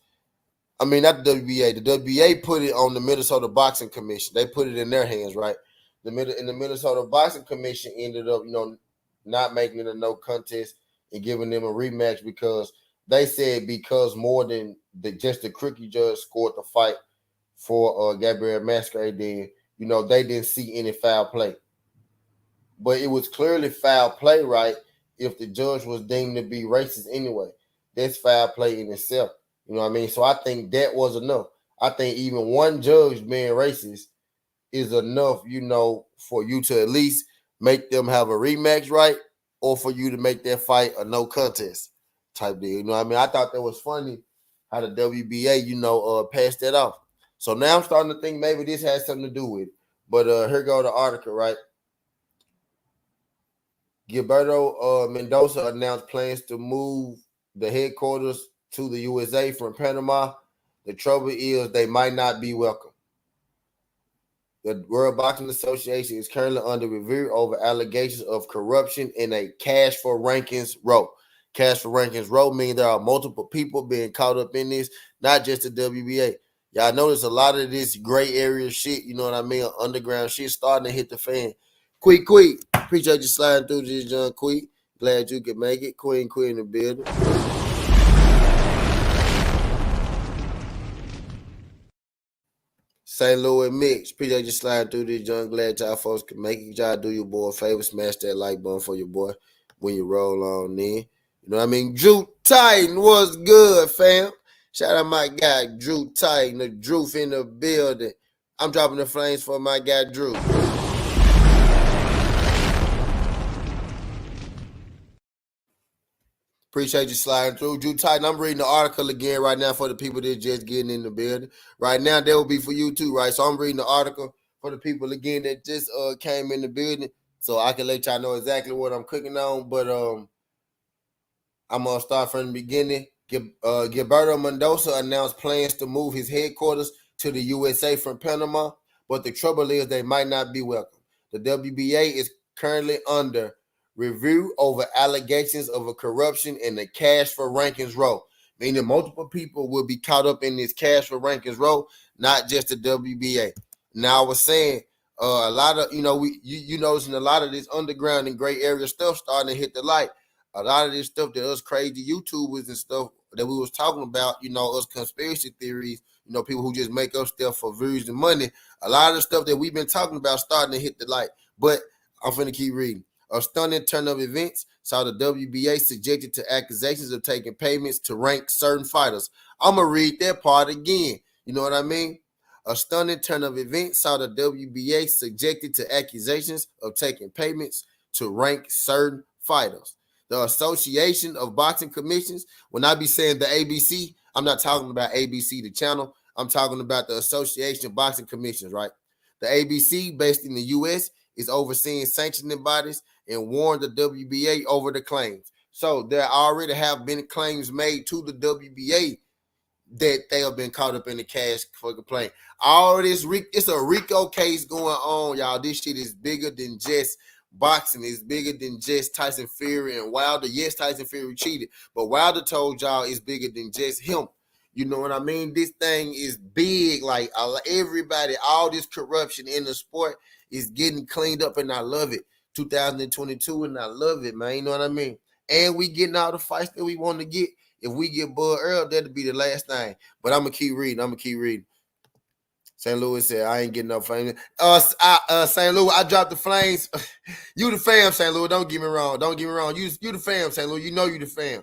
I mean, not the WBA. The WBA put it on the Minnesota Boxing Commission. They put it in their hands, right? The Minnesota Boxing Commission ended up, not making it a no contest and giving them a rematch because they said because more than just the crookie judge scored the fight for Gabriel Masquerade, then they didn't see any foul play. But it was clearly foul play, right? If the judge was deemed to be racist anyway, that's foul play in itself. You know what I mean? So I think that was enough. I think even one judge being racist is enough, for you to at least make them have a rematch, right? Or for you to make that fight a no contest type deal. You know what I mean? I thought that was funny how the WBA, passed that off. So now I'm starting to think maybe this has something to do with it. But here go the article, right? Gilberto Mendoza announced plans to move the headquarters to the USA from Panama. The trouble is they might not be welcome. The World Boxing Association is currently under review over allegations of corruption in a cash for rankings row. Cash for rankings row means there are multiple people being caught up in this, not just the WBA. Y'all notice a lot of this gray area shit, you know what I mean, underground shit starting to hit the fan. Quick, appreciate you sliding through this, John Quick. Glad you could make it. Queen in the building. St. Louis Mix. Appreciate you sliding through this, John. Glad y'all folks can make it. Y'all do your boy a favor. Smash that like button for your boy when you roll on in. You know what I mean? Drew Titan was good, fam. Shout out my guy, Drew Titan. The Drew in the building. I'm dropping the flames for my guy, Drew. Appreciate you sliding through. Drew Titan, I'm reading the article again right now for the people that just getting in the building. Right now, that will be for you too, right? So I'm reading the article for the people again that just came in the building so I can let y'all know exactly what I'm cooking on. But I'm going to start from the beginning. Gilberto Mendoza announced plans to move his headquarters to the USA from Panama, but the trouble is they might not be welcome. The WBA is currently under review over allegations of a corruption in the cash for rankings row, meaning multiple people will be caught up in this cash for rankings row, not just the WBA. Now I was saying a lot of, you noticing a lot of this underground and gray area stuff starting to hit the light. A lot of this stuff that us crazy YouTubers and stuff that we was talking about, us conspiracy theories, people who just make up stuff for views and money. A lot of the stuff that we've been talking about starting to hit the light. But I'm finna keep reading. A stunning turn of events saw the WBA subjected to accusations of taking payments to rank certain fighters. I'm going to read that part again. You know what I mean? A stunning turn of events saw the WBA subjected to accusations of taking payments to rank certain fighters. The Association of Boxing Commissions, when I be saying the ABC, I'm not talking about ABC, the channel. I'm talking about the Association of Boxing Commissions, right? The ABC, based in the U.S., is overseeing sanctioning bodies and warned the WBA over the claims. So there already have been claims made to the WBA that they have been caught up in the cash for complaint. All this, it's a RICO case going on, y'all. This shit is bigger than just boxing. It's bigger than just Tyson Fury and Wilder. Yes, Tyson Fury cheated, but Wilder told y'all it's bigger than just him. You know what I mean? This thing is big. Like everybody, all this corruption in the sport is getting cleaned up, and I love it. 2022, and I love it, man. You know what I mean? And we getting all the fights that we want to get. If we get Bud Earl, that'll be the last thing. But I'm gonna keep reading. St. Louis said, I ain't getting no fame. St. Louis, I dropped the flames. You the fam, St. Louis. Don't get me wrong. You the fam, St. Louis. You know you the fam.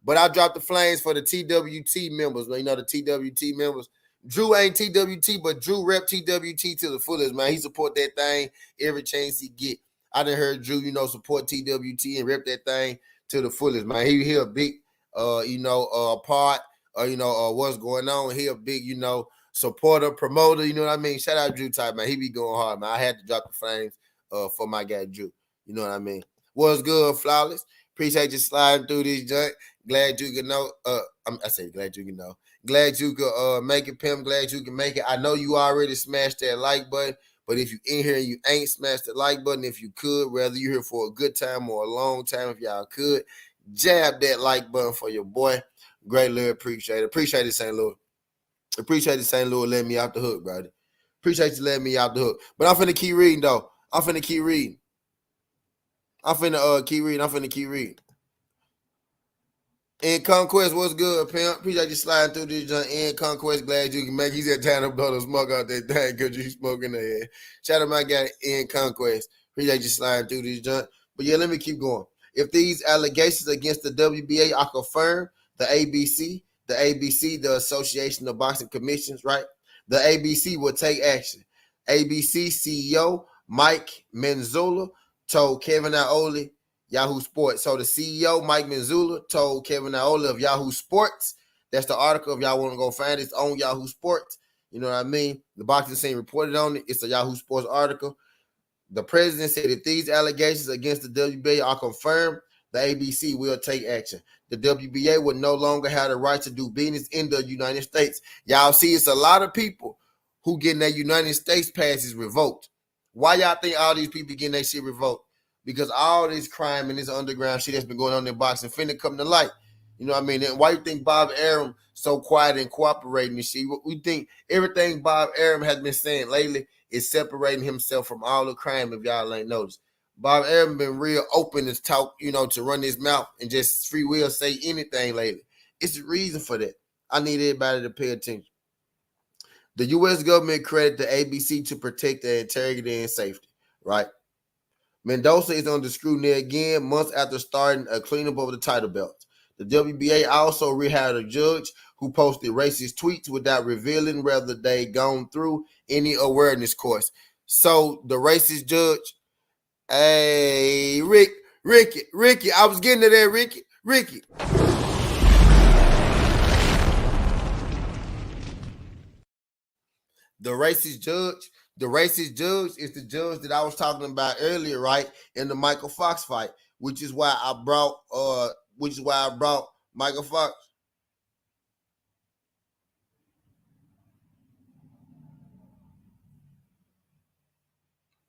But I dropped the flames for the TWT members. You know the TWT members. Drew ain't TWT, but Drew rep TWT to the fullest, man. He support that thing every chance he get. I done heard Drew, support TWT and rep that thing to the fullest, man. He a big part, what's going on. He a big, supporter, promoter, you know what I mean? Shout out Drew Type, man. He be going hard, man. I had to drop the flames for my guy Drew. You know what I mean? What's good, Flawless? Appreciate you sliding through this joint. Glad you can know. Glad you can know. Glad you could make it, Pimp. Glad you can make it. I know you already smashed that like button, but if you in here and you ain't smashed the like button, if you could, whether you're here for a good time or a long time, if y'all could, jab that like button for your boy. Greatly appreciate it. Appreciate it, St. Louis. Appreciate it, St. Louis, letting me out the hook, brother. Appreciate you letting me out the hook. But I'm finna keep reading, though. I'm finna keep reading. And Conquest, what's good, pimp? Appreciate you sliding through this joint. And Conquest, glad you can make it. He said trying to blow the smoke out that thing because you smoking the head. Shout out my guy, In Conquest. Appreciate you sliding through this joint. But yeah, let me keep going. If these allegations against the WBA are confirmed, the ABC, the Association of Boxing Commissions, right? The ABC will take action. ABC CEO Mike Manzula told Kevin Iole, Yahoo Sports. So the CEO, Mike Manzula, told Kevin Iole of Yahoo Sports. That's the article. If y'all want to go find it, it's on Yahoo Sports. You know what I mean? The boxing scene reported on it. It's a Yahoo Sports article. The president said if these allegations against the WBA are confirmed, the ABC will take action. The WBA will no longer have the right to do business in the United States. Y'all see, it's a lot of people who getting their United States passes revoked. Why y'all think all these people getting their shit revoked? Because all this crime and this underground shit that's been going on in boxing finna come to light. You know what I mean? And why you think Bob Arum so quiet and cooperating and shit? We think everything Bob Arum has been saying lately is separating himself from all the crime, if y'all ain't noticed. Bob Arum been real open to talk, to run his mouth and just free will say anything lately. It's a reason for that. I need everybody to pay attention. The U.S. government credited the ABC to protect their integrity and safety, right? Mendoza is under scrutiny again months after starting a cleanup of the title belts. The WBA also rehired a judge who posted racist tweets without revealing whether they gone through any awareness course. So the racist judge, hey, Ricky, I was getting to there, Ricky. The racist judge is the judge that I was talking about earlier, right? In the Mykal Fox fight, which is why I brought Mykal Fox.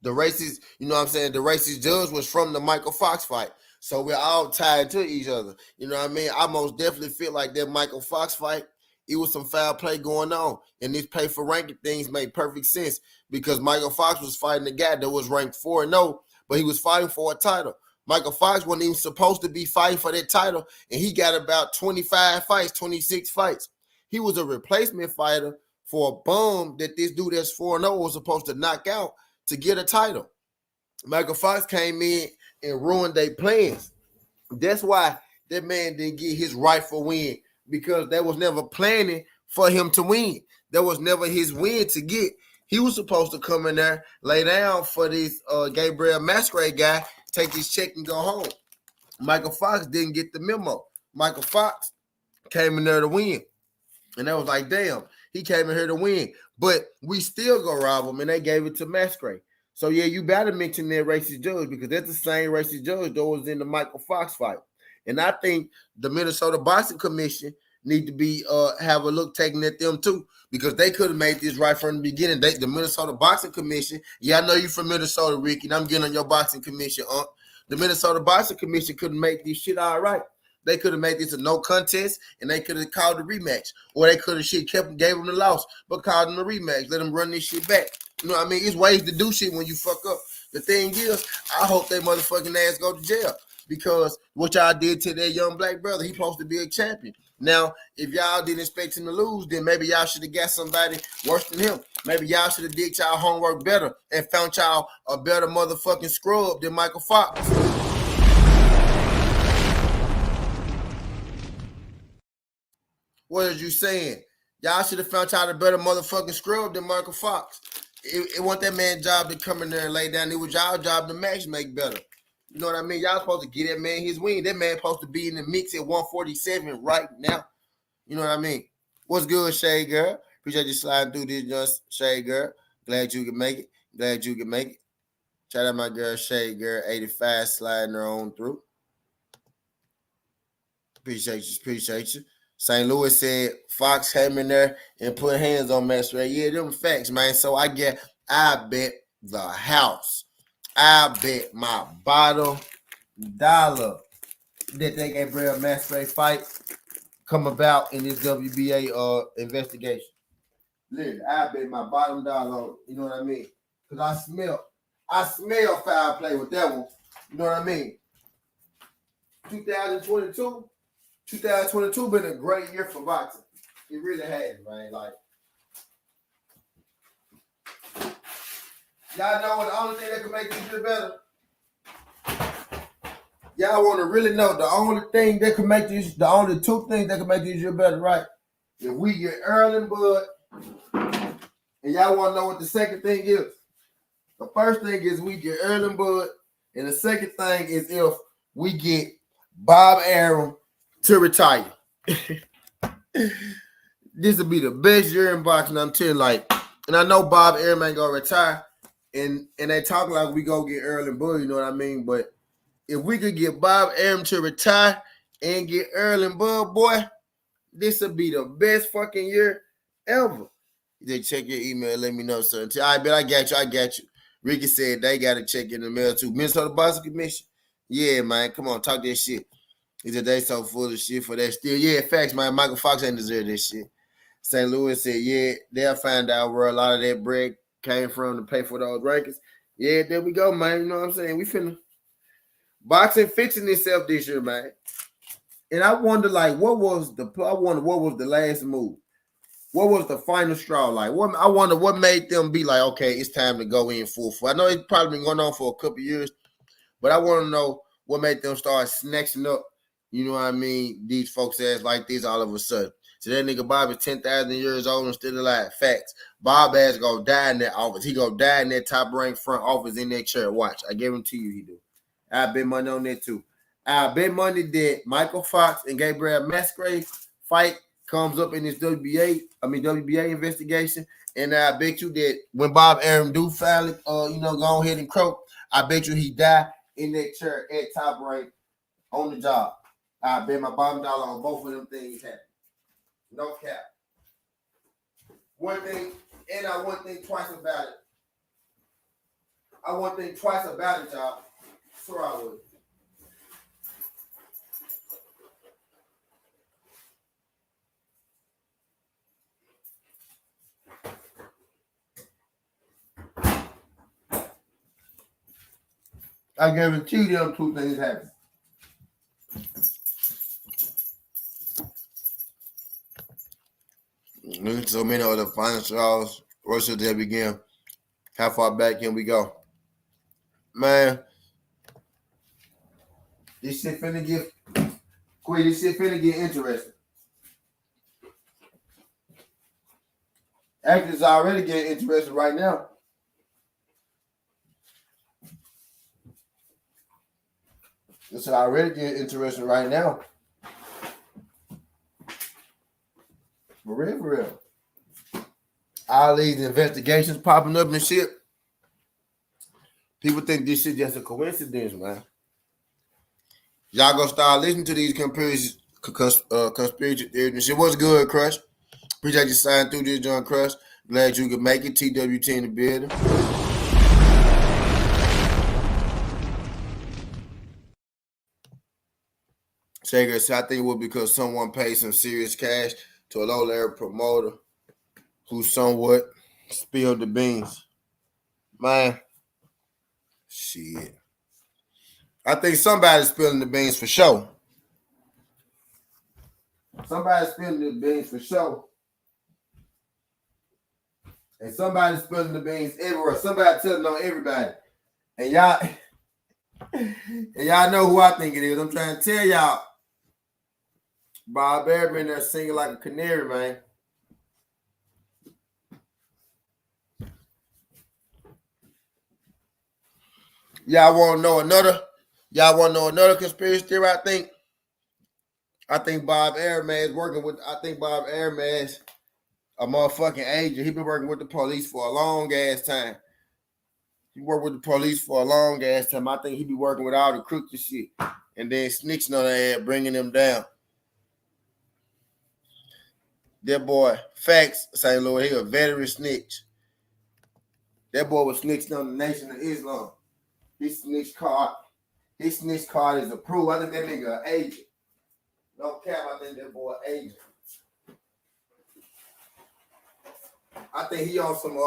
The racist, the racist judge was from the Mykal Fox fight. So we're all tied to each other. You know what I mean? I most definitely feel like that Mykal Fox fight, it was some foul play going on. And this pay for ranking things made perfect sense because Mykal Fox was fighting a guy that was ranked 4-0, but he was fighting for a title. Mykal Fox wasn't even supposed to be fighting for that title, and he got about 25 fights, 26 fights. He was a replacement fighter for a bum that this dude that's 4-0 was supposed to knock out to get a title. Mykal Fox came in and ruined their plans. That's why that man didn't get his rightful win, because there was never planning for him to win. That was never his win to get. He was supposed to come in there, lay down for this Gabriel Masquerade guy, take his check and go home. Mykal Fox didn't get the memo. Mykal Fox came in there to win. And that was like, damn, he came in here to win. But we still go rob him, and they gave it to Masquerade. So, yeah, you better mention that racist judge because that's the same racist judge that was in the Mykal Fox fight. And I think the Minnesota Boxing Commission need to be have a look taken at them too, because they could have made this right from the beginning. The Minnesota Boxing Commission, yeah, I know you from Minnesota, Ricky, and I'm getting on your boxing commission, The Minnesota Boxing Commission couldn't make this shit all right. They could have made this a no contest, and they could have called a rematch, or they could have gave them the loss, but called them a rematch. Let them run this shit back. You know what I mean? It's ways to do shit when you fuck up. The thing is, I hope they motherfucking ass go to jail, because what y'all did to that young black brother, he supposed to be a champion. Now, if y'all didn't expect him to lose, then maybe y'all should have got somebody worse than him. Maybe y'all should have did y'all homework better and found y'all a better motherfucking scrub than Mykal Fox. What are you saying? Y'all should have found y'all a better motherfucking scrub than Mykal Fox. It wasn't that man's job to come in there and lay down. It was y'all job to match make better. You know what I mean? Y'all supposed to get that man his win. That man supposed to be in the mix at 147 right now. You know what I mean? What's good, Shay Girl? Appreciate you sliding through this, just Shay Girl. Glad you can make it. Glad you can make it. Shout out my girl, Shay Girl, 85, sliding her on through. Appreciate you. St. Louis said Fox came in there and put hands on Masquerade. Yeah, them facts, man. So I bet the house. I bet my bottom dollar that they gave Real Masquerade fight come about in this WBA investigation. Literally, I bet my bottom dollar on it. You know what I mean? Because I smell foul play with that one. You know what I mean? 2022 been a great year for boxing. It really has, man. Like, y'all know what the only thing that can make this year better? Y'all want to really know the only two things that can make this year better, right? If we get Earl and Bud, and y'all want to know what the second thing is. The first thing is we get Earl and Bud, and the second thing is if we get Bob Arum to retire. This will be the best year in boxing until and I know Bob Arum ain't gonna retire, and they talk like we go get Earl and Bud, you know what I mean? But if we could get Bob Arum to retire and get Earl and Bud, boy, this will be the best fucking year ever. They check your email, let me know something. I bet I got you. Ricky said they got to check in the mail too. Minnesota Boxing Commission? Yeah, man, come on, talk that shit. He said they so full of shit for that still. Yeah, facts, man. Mykal Fox ain't deserve this shit. St. Louis said, yeah, they'll find out where a lot of that bread came from to pay for those rankings. Yeah, there we go, man. You know what I'm saying? We finna boxing fixing itself this year, man. And I wonder, what was the last move? What was the final straw? I wonder what made them be like, okay, it's time to go in full. I know it's probably been going on for a couple of years, but I want to know what made them start snatching up, you know what I mean, these folks ass like this all of a sudden. So that nigga Bob is 10,000 years old and still alive. Facts. Bob ass gonna die in that office. He gonna die in that top rank front office in that chair. Watch. I guarantee you he do. I bet money on that too. I bet money that Mykal Fox and Gabriel Masquerade fight comes up in this WBA investigation. And I bet you that when Bob Arum do finally, go ahead and croak, I bet you he die in that chair at top rank on the job. I bet my bottom dollar on both of them things happen. No cap. One thing, and I wouldn't think twice about it. Y'all. Sure I would. I guarantee them two things happen. Look at so many other final straws. Where should they begin? How far back can we go? Man, this shit finna get interesting. Actually, it's already getting interesting right now. This is already getting interesting right now. For real. All these investigations popping up and shit. People think this shit just a coincidence, man. Y'all gonna start listening to these conspiracy theories and shit. What's good, Crush? Appreciate you signing through this, John Crush. Glad you could make it. TWT in the building. Shaker said, I think it was because someone paid some serious cash to a low-level promoter who somewhat spilled the beans. Man, shit. I think somebody's spilling the beans for sure. Somebody's spilling the beans for sure. And somebody's spilling the beans everywhere. Somebody telling on everybody. And y'all know who I think it is. I'm trying to tell y'all. Bob Bear been there singing like a canary, man. Y'all want to know another conspiracy theory? I think Bob Airman working with. I think Bob Airman a motherfucking agent. He been working with the police for a long ass time. He worked with the police for a long ass time. I think he be working with all the crooks and shit, and then snitching on their ass, bringing them down. That boy, Facts, St. Louis, he a veteran snitch. That boy was snitching on the Nation of Islam. His snitch card is approved. I think that nigga an agent. No cap, I think that boy an agent. I think he on some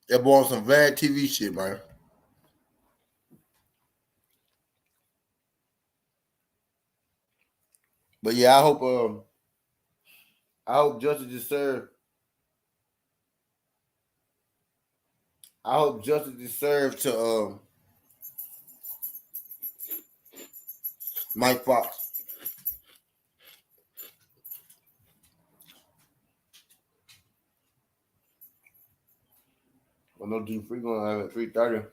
that boy on some bad TV shit, man. But yeah, I hope justice is served. I hope justice is served to Mike Fox. I know D3 gonna have at 3:30.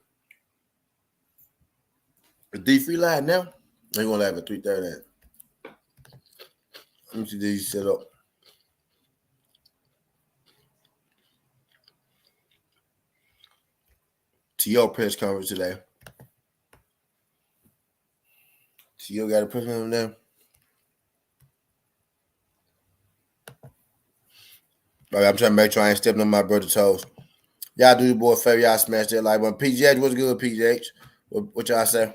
Is D3 live now? They gonna have at 3:30. Let me see these set up. T.O. press conference today. T.O. got a press conference there. Right, I'm trying to make sure I ain't stepping on my brother's toes. Y'all do your boy a favor. Y'all smash that like button. PGH, what's good, PGH? What y'all say?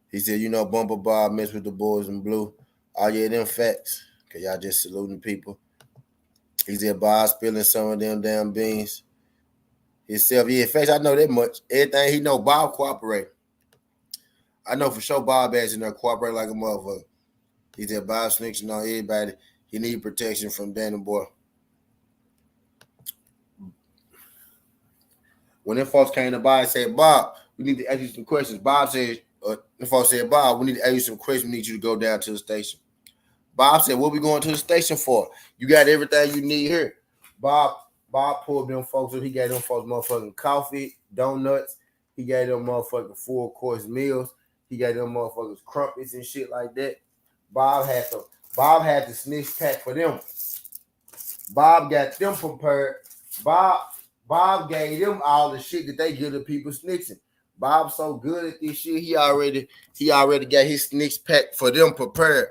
He said, Bumper Bob messed with the boys in blue. Oh, yeah, them facts. Because y'all just saluting people. He said, Bob spilling some of them damn beans. Himself, yeah, facts, I know that much. Everything he know, Bob cooperate. I know for sure Bob ass in there cooperate like a motherfucker. He said, Bob snitching on everybody. He need protection from Danny Boy. When them folks came to Bob and said, Bob, we need to ask you some questions. Bob said, the folks said, Bob, we need to ask you some questions. We need you to go down to the station. Bob said, what we going to the station for? You got everything you need here. Bob pulled them folks up. He gave them folks motherfucking coffee, donuts. He gave them motherfucking full course meals. He gave them motherfuckers crumpets and shit like that. Bob had the snitch pack for them. Bob got them prepared. Bob gave them all the shit that they give to people snitching. Bob's so good at this shit, he already got his snitch pack for them prepared.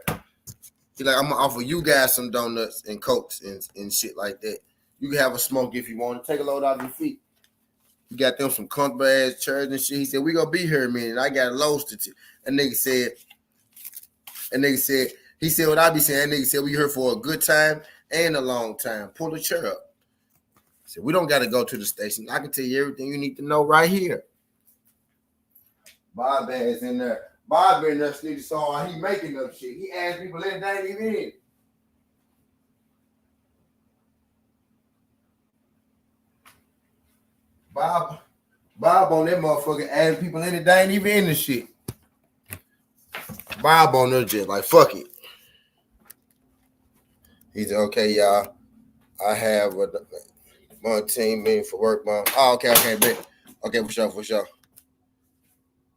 He like, I'm gonna offer you guys some donuts and cokes and shit like that. You can have a smoke if you want to. Take a load off your feet. He got them some comfortable ass chairs and shit. He said, we gonna be here a minute. I got loads to take. That nigga said, he said what I be saying. That nigga said, we here for a good time and a long time. Pull the chair up. He said, we don't got to go to the station. I can tell you everything you need to know right here. Bob ass in there. Bob been there snitching song. He making up shit. He asked people that they ain't even in. Bob on that motherfucker asking people in it, they ain't even in the shit. Bob on the jet, like fuck it. He said, okay, y'all. I have my team meeting for work, mom. Oh, okay, bet. Okay, for sure.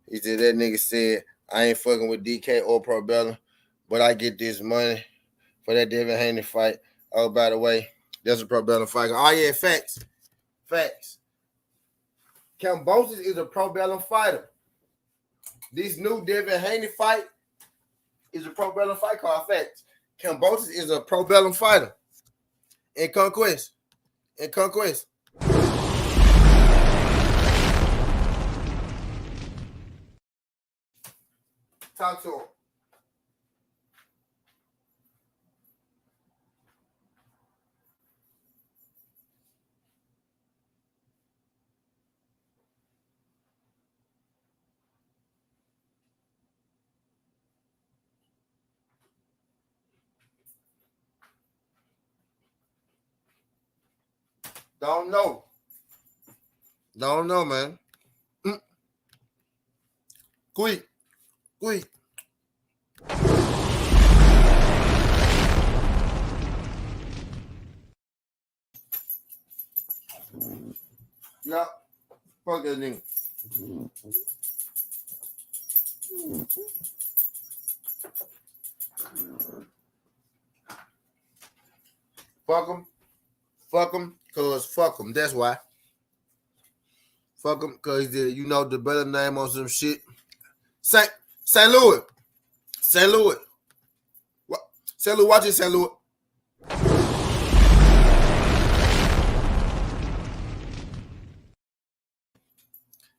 He said that nigga said I ain't fucking with DK or Probella, but I get this money for that Devin Haney fight. Oh, by the way, that's a Probella fight. Oh yeah, facts. Cambosis is a Probella fighter. This new Devin Haney fight is a Probella fight card. Facts. Cambosis is a Probella fighter. In Conquest. Talk to him. Don't know, man. Quick. Yeah. Fuck that nigga. Fuck him, cause fuck him. That's why. Fuck him, cause you know the better name on some shit. St. Louis. What? St. Louis, watch it, St. Louis.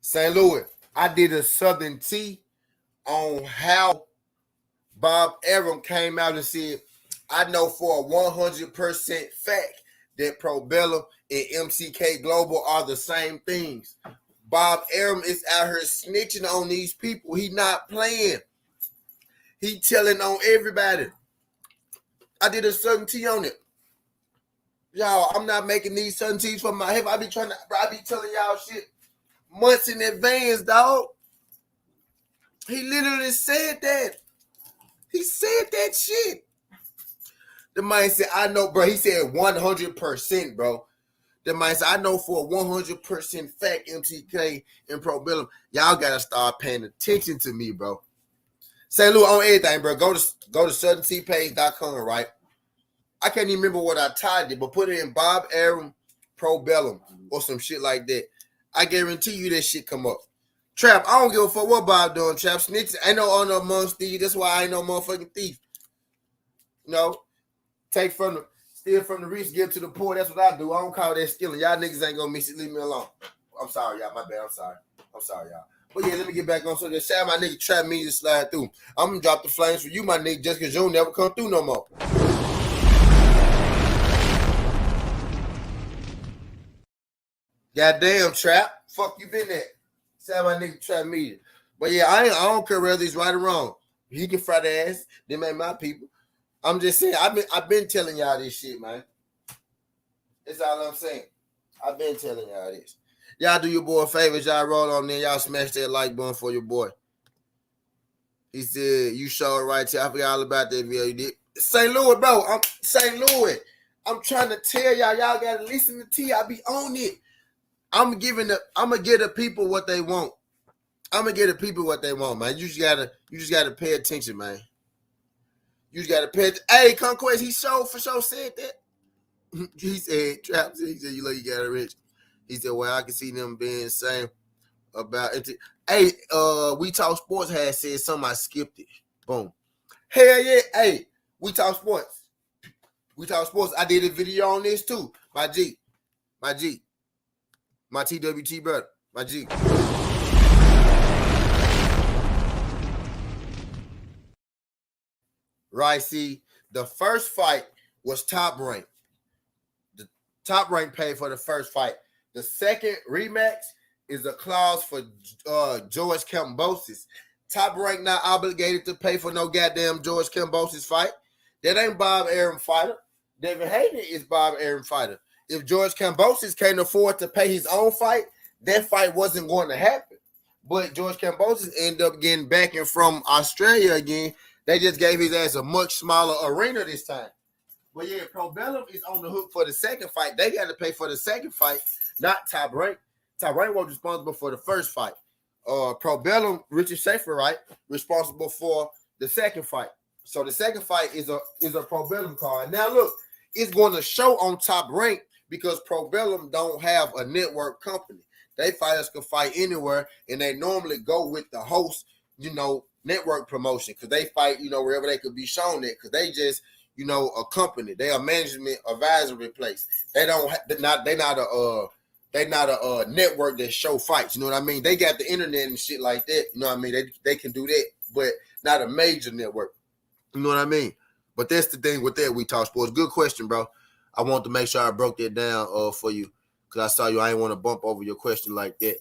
St. Louis. I did a Southern T on how Bob Arum came out and said, I know for a 100% fact that Probella and MCK Global are the same things. Bob Arum is out here snitching on these people. He not playing. He telling on everybody. I did a Southern T on it. Y'all, I'm not making these Southern T's for my head. I be telling y'all shit months in advance, dog. He literally said that. He said that shit. The man said, I know, bro. He said 100%, bro. The man said, I know for a 100% fact MCK and Probella, y'all got to start paying attention to me, bro. St. Louis on everything, bro. Go to southerntpage.com, right? I can't even remember what I tied it, but put it in Bob Arum Probellum or some shit like that. I guarantee you that shit come up. Trap, I don't give a fuck what Bob doing, Trap. Snitch, ain't no honor amongst thieves. That's why I ain't no motherfucking thief. You know, steal from the rich, give to the poor. That's what I do. I don't call that stealing. Y'all niggas ain't gonna miss it. Leave me alone. I'm sorry, y'all. My bad. I'm sorry, y'all. But yeah, let me get back on. So that shout my nigga Trap me to slide through. I'm gonna drop the flames for you, my nigga, just cause you don't never come through no more. Goddamn, Trap. Fuck you been at? Say my nigga Trap me. But yeah, I don't care whether he's right or wrong. He can fry the ass. Them ain't my people. I'm just saying, I've been telling y'all this shit, man. That's all I'm saying. I've been telling y'all this. Y'all do your boy a favor. Y'all roll on there. Y'all smash that like button for your boy. He said, you showed right here. I forgot all about that video you did. St. Louis, bro. I'm St. Louis. I'm trying to tell y'all got to listen to T. I be on it. I'm gonna give the people what they want. I'm gonna give the people what they want, man. You just gotta pay attention, man. You just gotta pay attention. Hey, Conquest, he for sure said that. He said, Trap, he said, you know, you got it rich. He said, well, I can see them being same about it. Hey, We Talk Sports had said something, I skipped it. Boom. Hell yeah. Hey, We Talk Sports. I did a video on this too. My G. My TWT brother. My G. Right, see, the first fight was Top Rank. The Top Rank paid for the first fight. The second rematch is a clause for George Kambosos. Top Rank not obligated to pay for no goddamn George Kambosos fight. That ain't Bob Arum fighter. Devin Haney is Bob Arum fighter. If George Kambosos can't afford to pay his own fight, that fight wasn't going to happen. But George Kambosos ended up getting backing from Australia again. They just gave his ass a much smaller arena this time. But yeah, Probellum is on the hook for the second fight. They got to pay for the second fight, not Top Rank. Top Rank was responsible for the first fight. Probellum, Richard Schaefer, right, responsible for the second fight. So the second fight is a Probellum card. Now look, it's going to show on Top Rank because Probellum don't have a network company. They fighters can fight anywhere, and they normally go with the host, network promotion because they fight, wherever they could be shown it because they just, a company. They are management advisory place. They don't. They're not a network that show fights. You know what I mean? They got the internet and shit like that. You know what I mean? They can do that, but not a major network. You know what I mean? But that's the thing with that. We talk sports. Good question, bro. I want to make sure I broke that down for you because I saw you. I ain't want to bump over your question like that.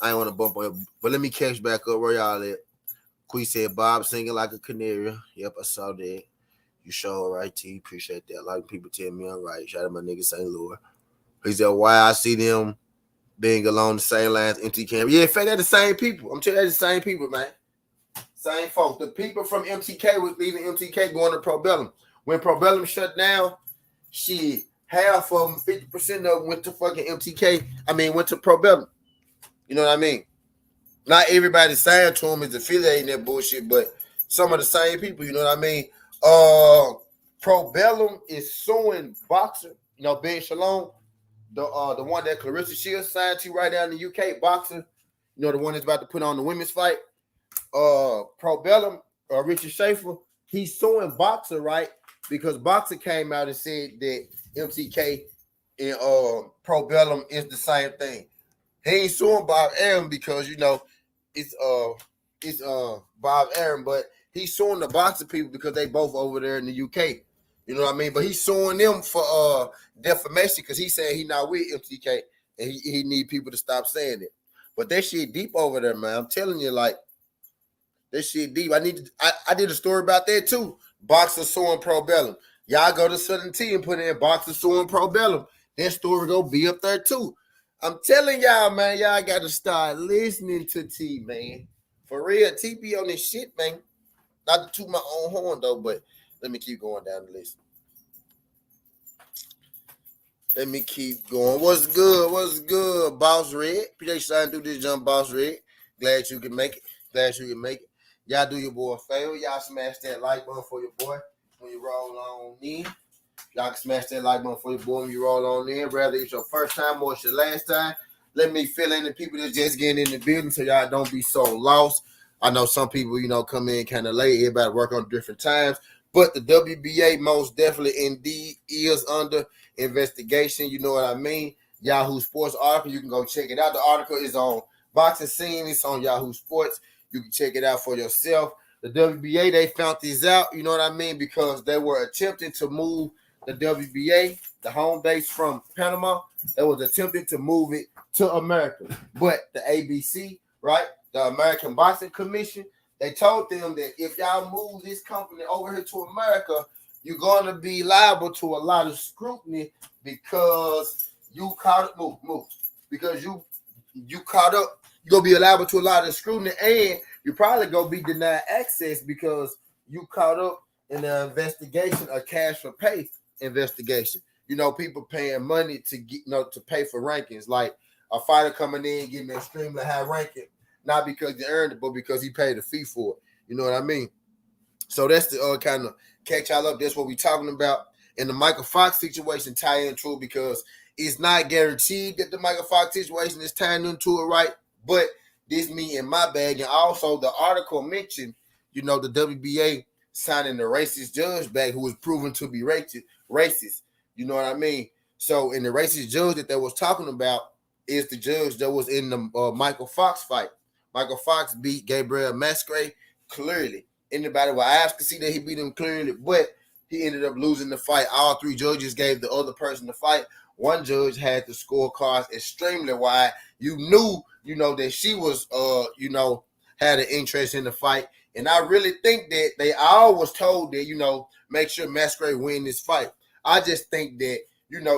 I ain't want to bump over. But let me catch back up where y'all at. Quee said Bob singing like a canary. Yep, I saw that. You sure right, T. Appreciate that. A lot of people tell me I'm right. Shout out my nigga St. Louis. He said, why I see them being along the same lines, MT Camp. Yeah, in fact, they're the same people. I'm telling you, they're the same people, man. Same folks. The people from MTK was leaving MTK going to Probellum. When Probellum shut down, half of them, 50% of them went to fucking MTK. Went to Probellum. You know what I mean? Not everybody signed to them is affiliating that bullshit, but some of the same people, you know what I mean? Probellum is suing Boxer, Ben Shalom, the one that Clarissa Shields signed to right now in the UK, Boxer, the one that's about to put on the women's fight. Probellum, Richard Schaefer, he's suing Boxer, right? Because Boxer came out and said that MTK and Probellum is the same thing. He ain't suing Bob Arum because it's Bob Arum, but he's suing the Boxer people because they both over there in the UK. You know what I mean? But he's suing them for defamation because he said he not with MTK and he need people to stop saying it. But that shit deep over there, man. I'm telling you, like, that shit deep. I did a story about that too. Boxer suing Probellum. Y'all go to Southern T and put in Boxer suing Probellum. That story go be up there too. I'm telling y'all, man, y'all got to start listening to T, man. For real, T be on this shit, man. Not to toot my own horn, though, but let me keep going down the list. Let me keep going. What's good? What's good, Boss Red? Appreciate you starting to do this jump, Boss Red. Glad you can make it. Glad you can make it. Y'all do your boy a favor. Y'all smash that like button for your boy when you roll on in. Y'all can smash that like button for your boy when you roll on in. Whether it's your first time or it's your last time. Let me fill in the people that's just getting in the building so y'all don't be so lost. I know some people, come in kind of late. Everybody work on different times. But the WBA most definitely indeed is under investigation. You know what I mean? Yahoo Sports article. You can go check it out. The article is on Boxing Scene. It's on Yahoo Sports. You can check it out for yourself. The WBA, they found this out. You know what I mean? Because they were attempting to move the WBA, the home base from Panama. They was attempting to move it to America. But the ABC, right? The American Boxing Commission, they told them that if y'all move this company over here to America, you're going to be liable to a lot of scrutiny because you caught up, because you caught up. You're going to be liable to a lot of scrutiny, and you're probably going to be denied access because you caught up in the investigation, a cash for pay investigation. People paying money to get, to pay for rankings, like a fighter coming in getting an extremely high ranking. Not because he earned it, but because he paid a fee for it. You know what I mean? So that's the kind of catch y'all up. That's what we're talking about. And the Mykal Fox situation tie into it because it's not guaranteed that the Mykal Fox situation is tying into it, right? But this me in my bag. And also the article mentioned, the WBA signing the racist judge back who was proven to be racist. You know what I mean? So in the racist judge that they was talking about is the judge that was in the Mykal Fox fight. Mykal Fox beat Gabriel Mascray clearly. Anybody with eyes could see that he beat him clearly, but he ended up losing the fight. All three judges gave the other person the fight. One judge had the scorecards extremely wide. You knew, that she was, had an interest in the fight. And I really think that they all was told that, make sure Mascray win this fight. I just think that,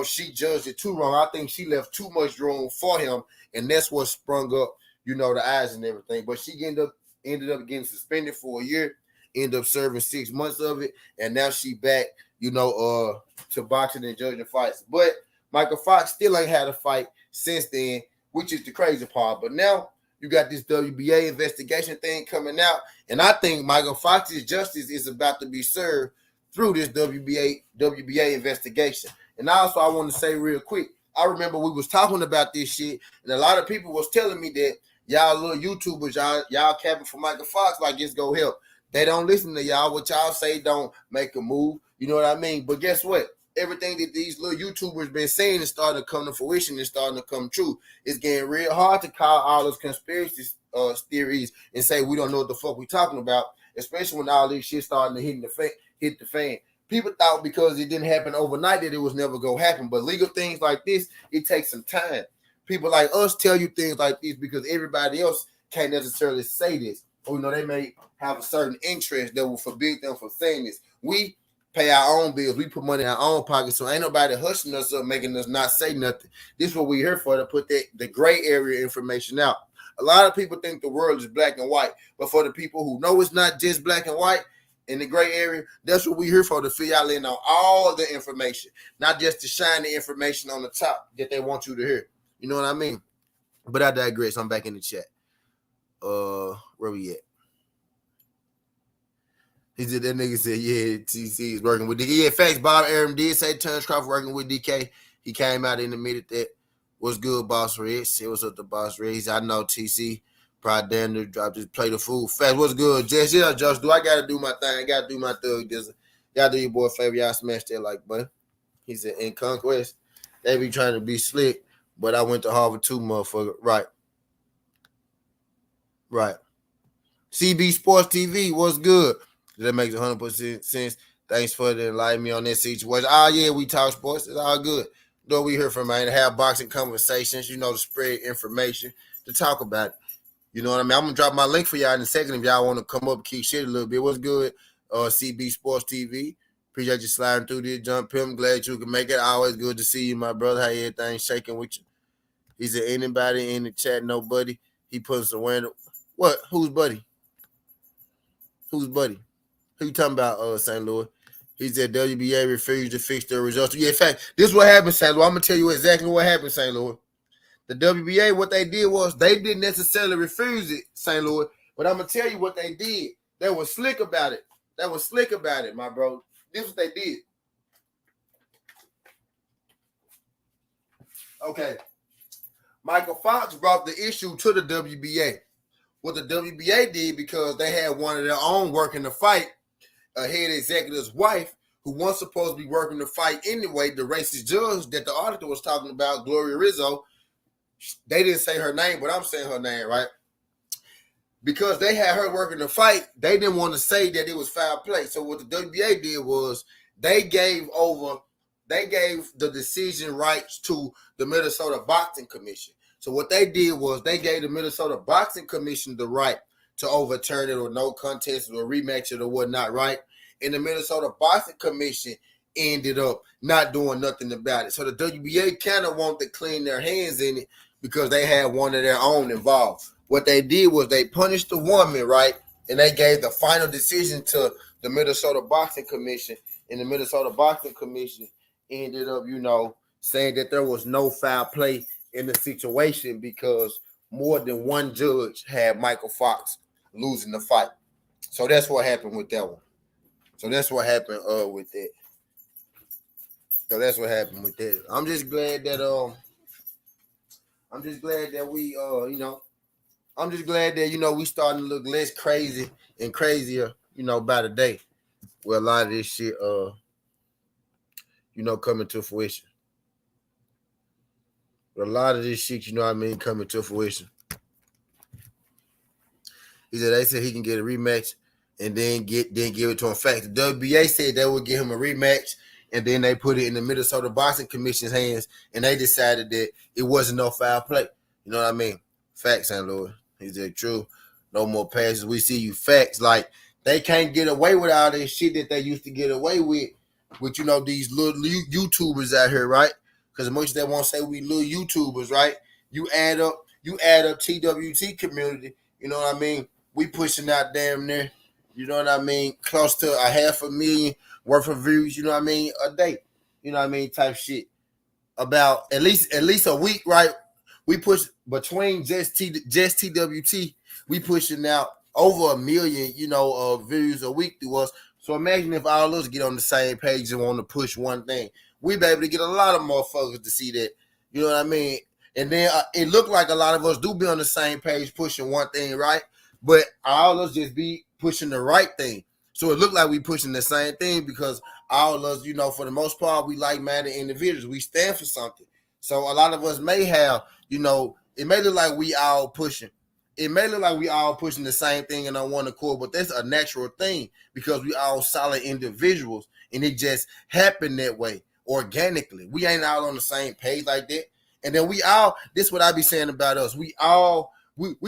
she judged it too wrong. I think she left too much room for him, and that's what sprung up, the eyes and everything. But she ended up getting suspended for a year, ended up serving 6 months of it, and now she back, to boxing and judging fights. But Mykal Fox still ain't had a fight since then, which is the crazy part. But now you got this WBA investigation thing coming out, and I think Mykal Fox's justice is about to be served through this WBA investigation. And also, I want to say real quick, I remember we was talking about this shit, and a lot of people was telling me that y'all little YouTubers, y'all capping for Mykal Fox like it's go help. They don't listen to y'all. What y'all say don't make a move. You know what I mean? But guess what? Everything that these little YouTubers been saying is starting to come to fruition and starting to come true. It's getting real hard to call all those conspiracy theories and say we don't know what the fuck we talking about, especially when all this shit starting to hit the fan. People thought because it didn't happen overnight that it was never going to happen. But legal things like this, it takes some time. People like us tell you things like this because everybody else can't necessarily say this. Or, they may have a certain interest that will forbid them from saying this. We pay our own bills. We put money in our own pocket. So ain't nobody hushing us up, making us not say nothing. This is what we're here for, to put the gray area information out. A lot of people think the world is black and white. But for the people who know it's not just black and white, in the gray area, that's what we're here for, to fill y'all in on all the information, not just to shine the information on the top that they want you to hear. You know what I mean? But I digress. I'm back in the chat. Where we at? That nigga said, yeah, TC is working with DK. Yeah, facts. Bob Arum did say Terrence Crawford working with DK. He came out and admitted that. What's good, Boss Red? Say what's up to Boss Red. I know TC. Probably damn near dropped his plate of food fast. What's good, Jess? Yeah, Josh, I gotta do my thing. I gotta do my thug. Y'all do your boy a favor. Y'all smash that like button. He said, in Conquest, they be trying to be slick, but I went to Harvard too, motherfucker. Right. CB Sports TV, what's good? That makes 100% sense. Thanks for enlightening me on that situation. Oh, yeah, we talk sports. It's all good. Though we hear from, man, to have boxing conversations, to spread information, to talk about it. You know what I mean? I'm going to drop my link for y'all in a second if y'all want to come up and keep shit a little bit. What's good? CB Sports TV. Appreciate you sliding through this, jump him. Glad you can make it. Always good to see you, my brother. How everything shaking with you? He said, anybody in the chat? Nobody. He put some random. What? Who's buddy? Who you talking about, St. Louis? He said WBA refused to fix their results. Yeah, in fact, this is what happened, St. Louis. I'm going to tell you exactly what happened, St. Louis. The WBA, what they did was they didn't necessarily refuse it, St. Louis, but I'm going to tell you what they did. They were slick about it. My bro. This is what they did. Okay. Mykal Fox brought the issue to the WBA. What the WBA did, because they had one of their own working the fight, a head executive's wife, who was supposed to be working the fight anyway, the racist judge that the article was talking about, Gloria Rizzo. They didn't say her name, but I'm saying her name, right? Because they had her working the fight, they didn't want to say that it was foul play. So what the WBA did was they gave the decision rights to the Minnesota Boxing Commission. So what they did was they gave the Minnesota Boxing Commission the right to overturn it or no contest or rematch it or whatnot, right? And the Minnesota Boxing Commission ended up not doing nothing about it. So the WBA kind of wanted to clean their hands in it because they had one of their own involved. What they did was they punished the woman, right? And they gave the final decision to the Minnesota Boxing Commission. And the Minnesota Boxing Commission ended up, saying that there was no foul play in the situation because more than one judge had Mykal Fox losing the fight. So that's what happened with that one. So that's what happened with that. I'm just glad that we we starting to look less crazy and crazier, by the day. Where a lot of this shit coming to fruition. But a lot of this shit, coming to fruition. He said they said he can get a rematch and then give it to him. In fact, the WBA said they would give him a rematch, and then they put it in the Minnesota Boxing Commission's hands, and they decided that it wasn't no foul play. You know what I mean? Facts, St. Louis. He said, true. No more passes. We see you. Facts. Like, they can't get away with all this shit that they used to get away with these little YouTubers out here, right? Because as much as they want to say we little YouTubers, right? You add up you add up TWT community, you know what I mean? We pushing out damn near, you know what I mean, close to a 500,000 worth of views, you know what I mean, a day. You know what I mean, type shit. About at least a week, right? We push between just TWT, we pushing out over 1 million, views a week through us. So imagine if all of us get on the same page and want to push one thing. We be able to get a lot of motherfuckers to see that. You know what I mean? And then it looked like a lot of us do be on the same page pushing one thing, right? But all of us just be pushing the right thing. So it looked like we pushing the same thing because all of us, for the most part, we like-minded individuals. We stand for something. So a lot of us may have, it may look like we all pushing. It may look like we all pushing the same thing and on one accord, but that's a natural thing because we all solid individuals, and it just happened that way organically. We ain't all on the same page like that. And then this is what I be saying about us. We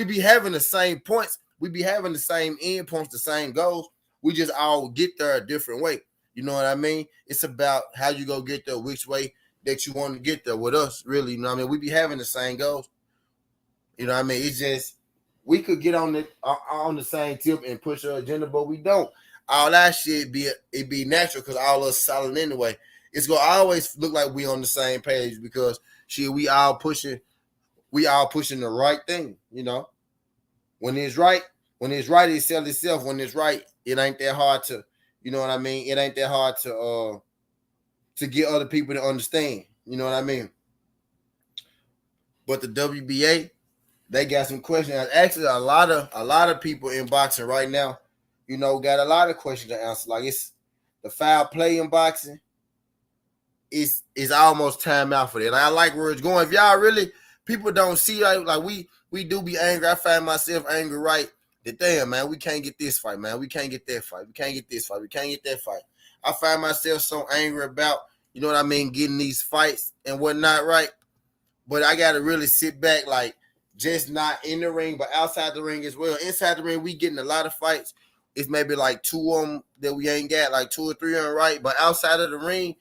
be having the same points. We be having the same end points, the same goals. We just all get there a different way. You know what I mean? It's about how you go get there, which way that you want to get there with us, really. You know what I mean? We be having the same goals. You know what I mean? It's just we could get on the same tip and push our agenda, but we don't. All that shit be natural because all us solid anyway. It's gonna always look like we on the same page because shit, we all pushing the right thing, When it's right, it sells itself. When it's right, it ain't that hard to, you know what I mean? It ain't that hard to get other people to understand. You know what I mean? But the WBA, they got some questions. Actually, a lot of people in boxing right now, got a lot of questions to answer. Like it's the foul play in boxing. Is almost time out for that. Like, I like where it's going. If y'all really people don't see like we do be angry. I find myself angry, right? That damn man, we can't get this fight, man. We can't get that fight. We can't get this fight. We can't get that fight. I find myself so angry about, you know what I mean, getting these fights and whatnot, right? But I gotta really sit back, like just not in the ring, but outside the ring as well. Inside the ring, we getting a lot of fights. It's maybe like 2 of them that we ain't got, like 2 or 3 of them, right? But outside of the ring,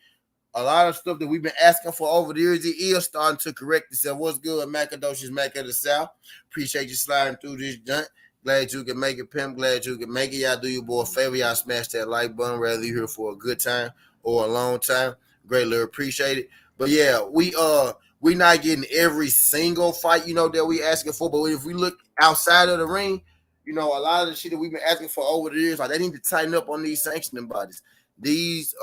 a lot of stuff that we've been asking for over the years, it is starting to correct itself. What's good, Macadocious Mac of the South? Appreciate you sliding through this junk. Glad you can make it, Pimp. Glad you can make it. Y'all do your boy a favor. Y'all smash that like button, whether you're here for a good time or a long time. Greatly appreciate it. But yeah, we not getting every single fight, that we asking for. But if we look outside of the ring, a lot of the shit that we've been asking for over the years, like they need to tighten up on these sanctioning bodies. These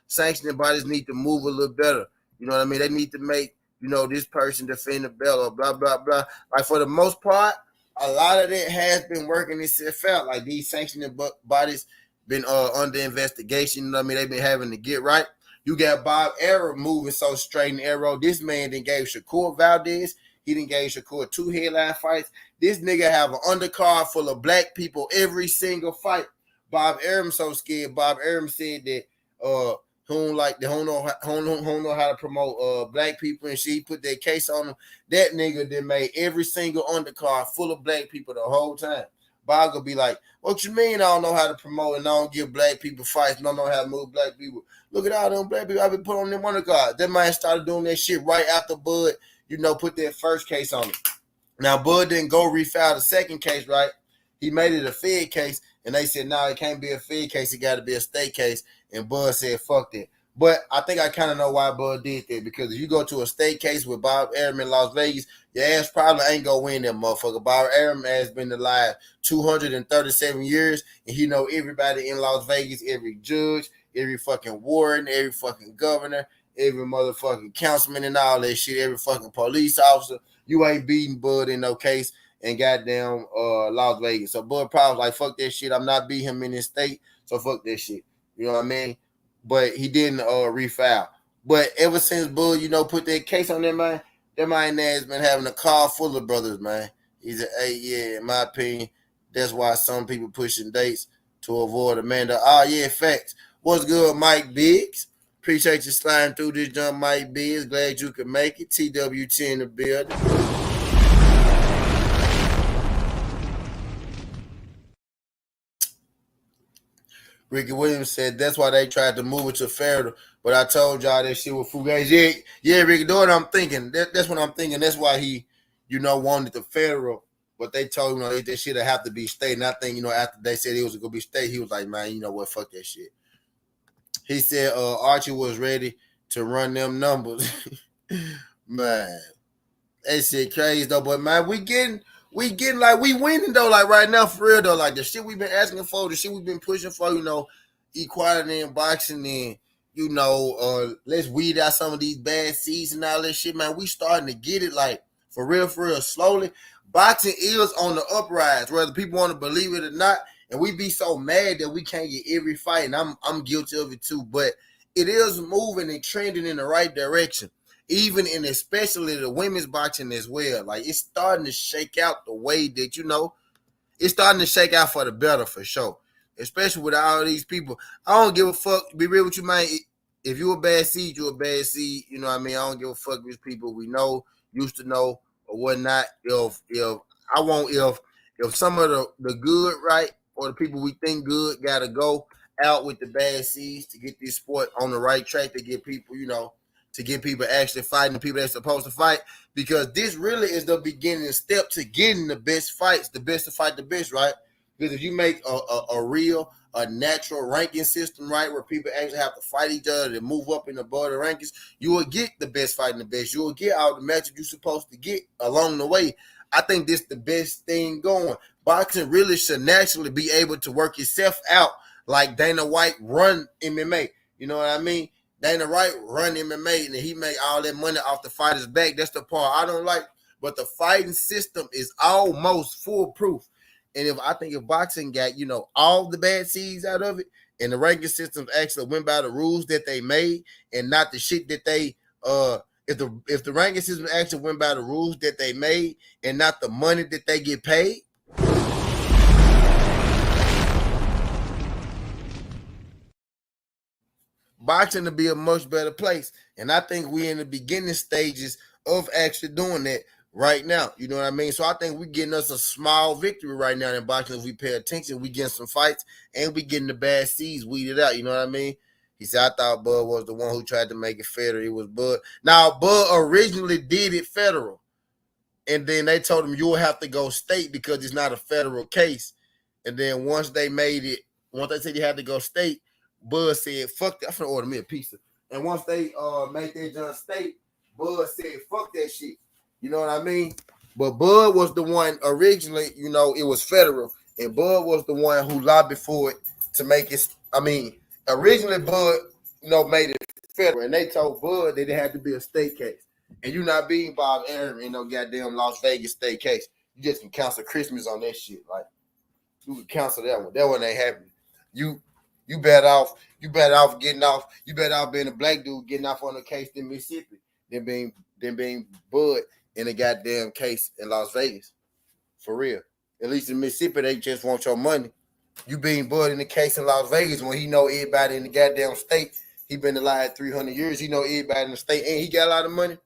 sanctioning bodies need to move a little better. You know what I mean? They need to make, this person defend the belt or blah, blah, blah. Like for the most part, a lot of that has been working itself out. Like these sanctioning bodies been under investigation. You know what I mean? They've been having to get right. You got Bob Arum moving so straight and arrow. This man then gave Shakur Valdez. He done gave Shakur 2 headline fights. This nigga have an undercard full of black people every single fight. Bob Arum so scared. Bob Arum said that he don't know how to promote black people and shit. He put that case on him. That nigga that made every single undercard full of black people the whole time. Bob gonna be like, what you mean I don't know how to promote and I don't give black people fights and don't know how to move black people? Look at all them black people I've been put on them undercard. That man started doing that shit right after Bud, put that first case on him. Now Bud didn't go refile the second case, right? He made it a Fed case, and they said, no, it can't be a Fed case. It got to be a state case. And Bud said, fuck that. But I think I kind of know why Bud did that, because if you go to a state case with Bob Arum in Las Vegas, your ass probably ain't going to win that motherfucker. Bob Arum has been alive 237 years, and he know everybody in Las Vegas, every judge, every fucking warden, every fucking governor, every motherfucking councilman and all that shit, every fucking police officer. You ain't beating Bud in no case in goddamn Las Vegas. So Bud probably like, fuck that shit. I'm not beating him in this state, so fuck that shit. You know what I mean? But he didn't refile. But ever since Bud, put that case on that man has been having a car full of brothers, man. He's in my opinion, that's why some people pushing dates to avoid Amanda. Oh, yeah, facts. What's good, Mike Biggs? Appreciate you sliding through this jump, Mike Biggs. Glad you could make it. TWT in the building. Ricky Williams said that's why they tried to move it to Florida. But I told y'all that shit with Fugazi. Yeah, Ricky, know what I'm thinking. That's what I'm thinking. That's why he, wanted the federal, but they told him, this shit have to be state. And I think, after they said it was gonna be state, he was like, man, you know what, fuck that shit. He said Archie was ready to run them numbers. Man, that shit crazy though. But man, we getting like we winning though. Like right now, for real though. Like the shit we've been asking for, the shit we've been pushing for, equality in boxing and let's weed out some of these bad seeds and all that shit, man. We starting to get it, like for real, slowly. Boxing is on the uprise, whether people want to believe it or not. And we be so mad that we can't get every fight, and I'm guilty of it too. But it is moving and trending in the right direction, even in especially the women's boxing as well. Like it's starting to shake out the way that it's starting to shake out for the better for sure. Especially with all these people. I don't give a fuck. Be real with you, man. If you a bad seed, you a bad seed. You know what I mean? I don't give a fuck with people we know, used to know, or whatnot. If some of the good, right, or the people we think good gotta go out with the bad seeds to get this sport on the right track, to get people, to get people actually fighting the people that's supposed to fight, because this really is the beginning step to getting the best fights, the best to fight the best, right? Because if you make a natural ranking system, right, where people actually have to fight each other to move up in the border rankings, you will get the best fighting the best. You will get all the matches you're supposed to get along the way. I think this is the best thing going. Boxing really should naturally be able to work itself out like Dana White run MMA. You know what I mean? Dana White run MMA and he make all that money off the fighters' back. That's the part I don't like. But the fighting system is almost foolproof. And if boxing got, all the bad seeds out of it, and the ranking systems actually went by the rules that they made and not the shit that they if the ranking system actually went by the rules that they made and not the money that they get paid, boxing to be a much better place. And I think we're in the beginning stages of actually doing that right now. You know what I mean? So I think we're getting us a small victory right now in boxing. If we pay attention, we getting some fights and we getting the bad seeds weeded out. You know what I mean? He said, I thought Bud was the one who tried to make it federal. It was Bud. Now, Bud originally did it federal. And then they told him, you'll have to go state because it's not a federal case. And then once they said he had to go state, Bud said, fuck that. I'm finna order me a pizza. And once they made that judge state, Bud said, fuck that shit. You know what I mean? But Bud was the one originally, it was federal. And Bud was the one who lobbied for it to make it. Originally Bud, made it federal. And they told Bud that it had to be a state case. And you not being Bob Aaron in no goddamn Las Vegas state case. You just can cancel Christmas on that shit. Like, you can cancel that one. That one ain't happening. You better off getting off. You better off being a black dude getting off on a case in Mississippi than being Bud in a goddamn case in Las Vegas. For real. At least in Mississippi, they just want your money. You being Bud in the case in Las Vegas when he know everybody in the goddamn state. He been alive 300 years. He know everybody in the state and he got a lot of money.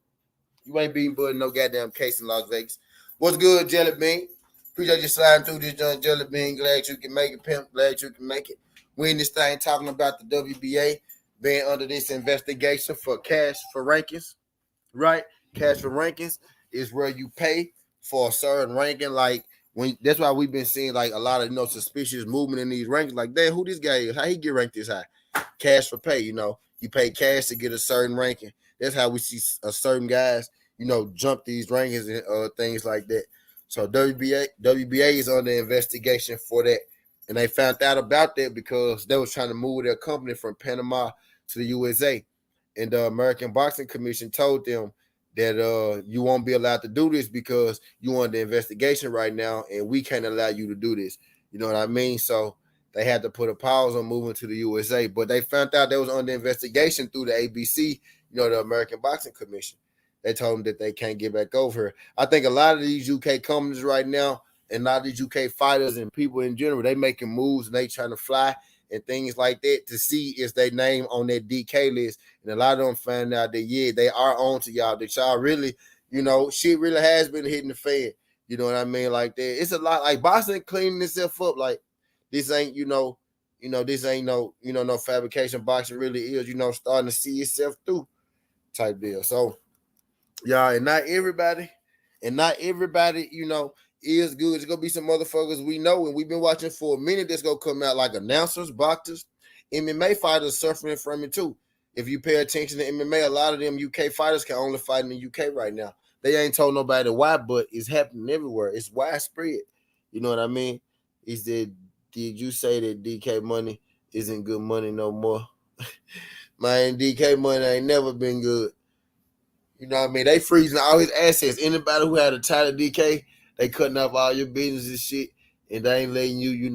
You ain't being Bud in no goddamn case in Las Vegas. What's good, Jelly Bean? Appreciate you sliding through this, John Jelly Bean. Glad you can make it, pimp. Glad you can make it. We in this thing talking about the WBA being under this investigation for cash for rankings, right? Cash for rankings is where you pay for a certain ranking. Like that's why we've been seeing like a lot of suspicious movement in these rankings. Like, damn, who this guy is? How he get ranked this high? Cash for pay. You pay cash to get a certain ranking. That's how we see certain guys, jump these rankings and things like that. So WBA is under investigation for that. And they found out about that because they was trying to move their company from Panama to the USA. And the American Boxing Commission told them that you won't be allowed to do this because you under investigation right now and we can't allow you to do this. You know what I mean? So they had to put a pause on moving to the USA. But they found out they was under investigation through the ABC, the American Boxing Commission. They told them that they can't get back over here. I think a lot of these UK companies right now and a lot of these UK fighters and people in general, they making moves and they trying to fly and things like that to see is their name on that DK list. And a lot of them find out that, yeah, they are on to y'all, that y'all really, shit really has been hitting the fan. You know what I mean? Like that. It's a lot like boxing cleaning itself up. Like this ain't, this ain't no fabrication. Boxing really is, starting to see itself through type deal. So, yeah, and not everybody And not everybody, is good. There's gonna be some motherfuckers we know and we've been watching for a minute that's gonna come out like announcers, boxers, MMA fighters suffering from it too. If you pay attention to MMA, a lot of them UK fighters can only fight in the UK right now. They ain't told nobody why, but it's happening everywhere. It's widespread. You know what I mean? He said, did you say that DK money isn't good money no more? Man, DK money ain't never been good. You know what I mean? They freezing all his assets. Anybody who had a title DK, they cutting up all your business and shit, and they ain't letting you,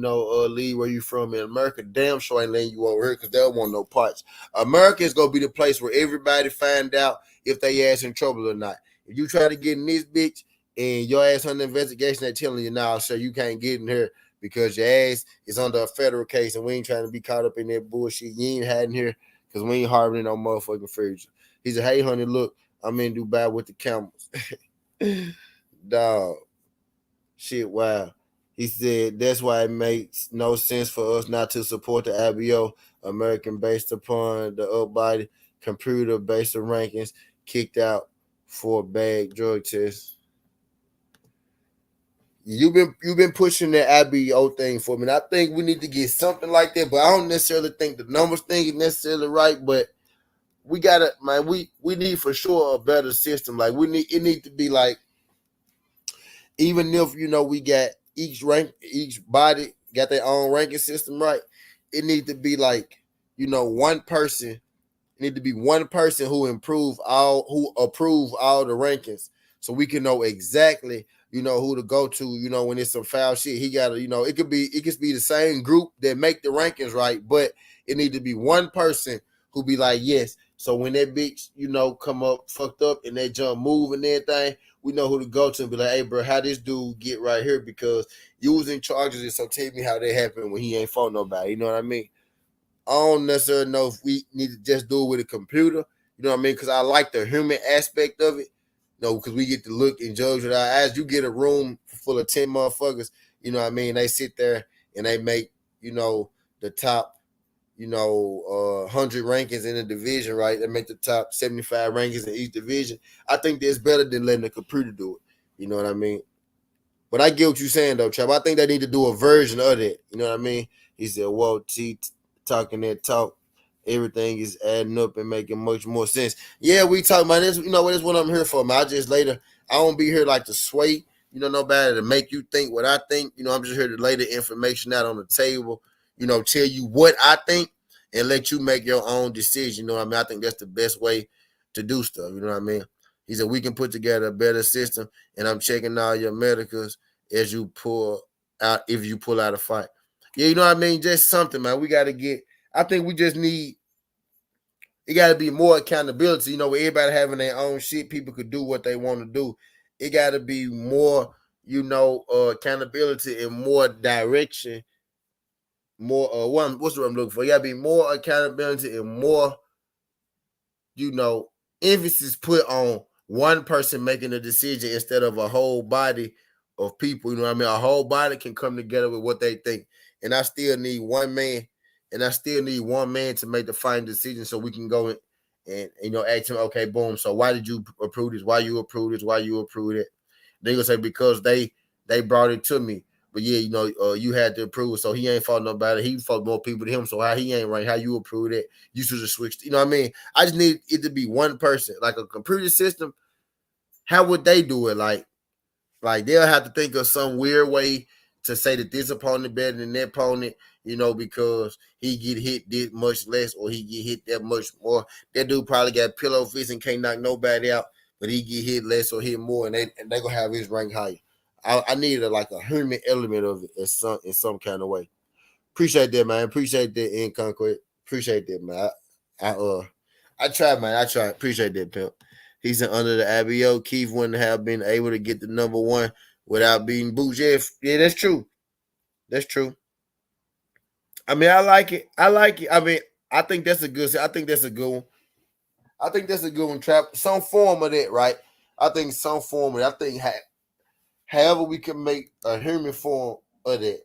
leave where you from in America. Damn sure ain't letting you over here because they don't want no parts. America is gonna be the place where everybody find out if they ass in trouble or not. If you try to get in this bitch and your ass under investigation, they telling you now, sir, you can't get in here because your ass is under a federal case and we ain't trying to be caught up in that bullshit. You ain't hiding here because we ain't harboring no motherfucking freezer. He said, hey, honey, look, I'm in Dubai with the camels. Dog. Shit, wow. He said, that's why it makes no sense for us not to support the IBO, American based upon the up-body computer-based rankings kicked out for bad drug tests. You've been pushing that IBO thing for me. And I think we need to get something like that, but I don't necessarily think the numbers thing is necessarily right, but we gotta, man, we need for sure a better system. Like it need to be like, even if we got each body got their own ranking system, right? It need to be like, one person. It need to be one person who approve all the rankings, so we can know exactly who to go to. When it's some foul shit, he gotta it could be the same group that make the rankings, right? But it need to be one person who be like, yes. So when that bitch, come up fucked up and they jump move and everything, we know who to go to and be like, hey, bro, how this dude get right here? Because you was in charges, and so tell me how that happened when he ain't fought nobody. You know what I mean? I don't necessarily know if we need to just do it with a computer. You know what I mean? Because I like the human aspect of it. Because we get to look and judge with our eyes. You get a room full of 10 motherfuckers, you know what I mean? They sit there and they make, the top 100 rankings in the division, right? They make the top 75 rankings in each division. I think that's better than letting the computer do it. You know what I mean? But I get what you're saying, though, Trap. I think they need to do a version of that. You know what I mean? He said, well, talking that talk, everything is adding up and making much more sense. Yeah, we talk about this. That's what I'm here for, man. I don't be here like to sway, nobody to make you think what I think. I'm just here to lay the information out on the table, tell you what I think and let you make your own decision. You know what I mean? I think that's the best way to do stuff. You know what I mean? He said, we can put together a better system, and I'm checking all your medicals as you pull out, if you pull out a fight. Yeah, you know what I mean? Just something, man. We got to get, I think we just need, it got to be more accountability, with everybody having their own shit. People could do what they want to do. It got to be more, accountability and more direction, more, what's the word I'm looking for? It got to be more accountability and more, emphasis put on one person making a decision instead of a whole body of people. You know what I mean? A whole body can come together with what they think. And I still need one man, to make the final decision so we can go and ask him, okay, boom. So why did you approve this? Why you approve this? Why you approve it? They gonna say because they brought it to me. But yeah, you had to approve it. So he ain't fought nobody. He fought more people than him. So how he ain't right? How you approve it? You should have switched. You know what I mean? I just need it to be one person, like a computer system. How would they do it? Like they'll have to think of some weird way to say that this opponent better than that opponent, because he get hit this much less or he get hit that much more. That dude probably got pillow fists and can't knock nobody out, but he get hit less or hit more, and they gonna have his rank higher. I need a human element of it in some kind of way. Appreciate that, man. Appreciate that in Concord. Appreciate that, man. I try, man. I try. Appreciate that, pimp. He said under the IBO, Keith wouldn't have been able to get the number one without beating Boots. Yeah, that's true. That's true. I mean, I like it. I mean, I think that's a good one. I think that's a good one, Trap. Some form of that, right? I think some form of it. I think however we can make a human form of that.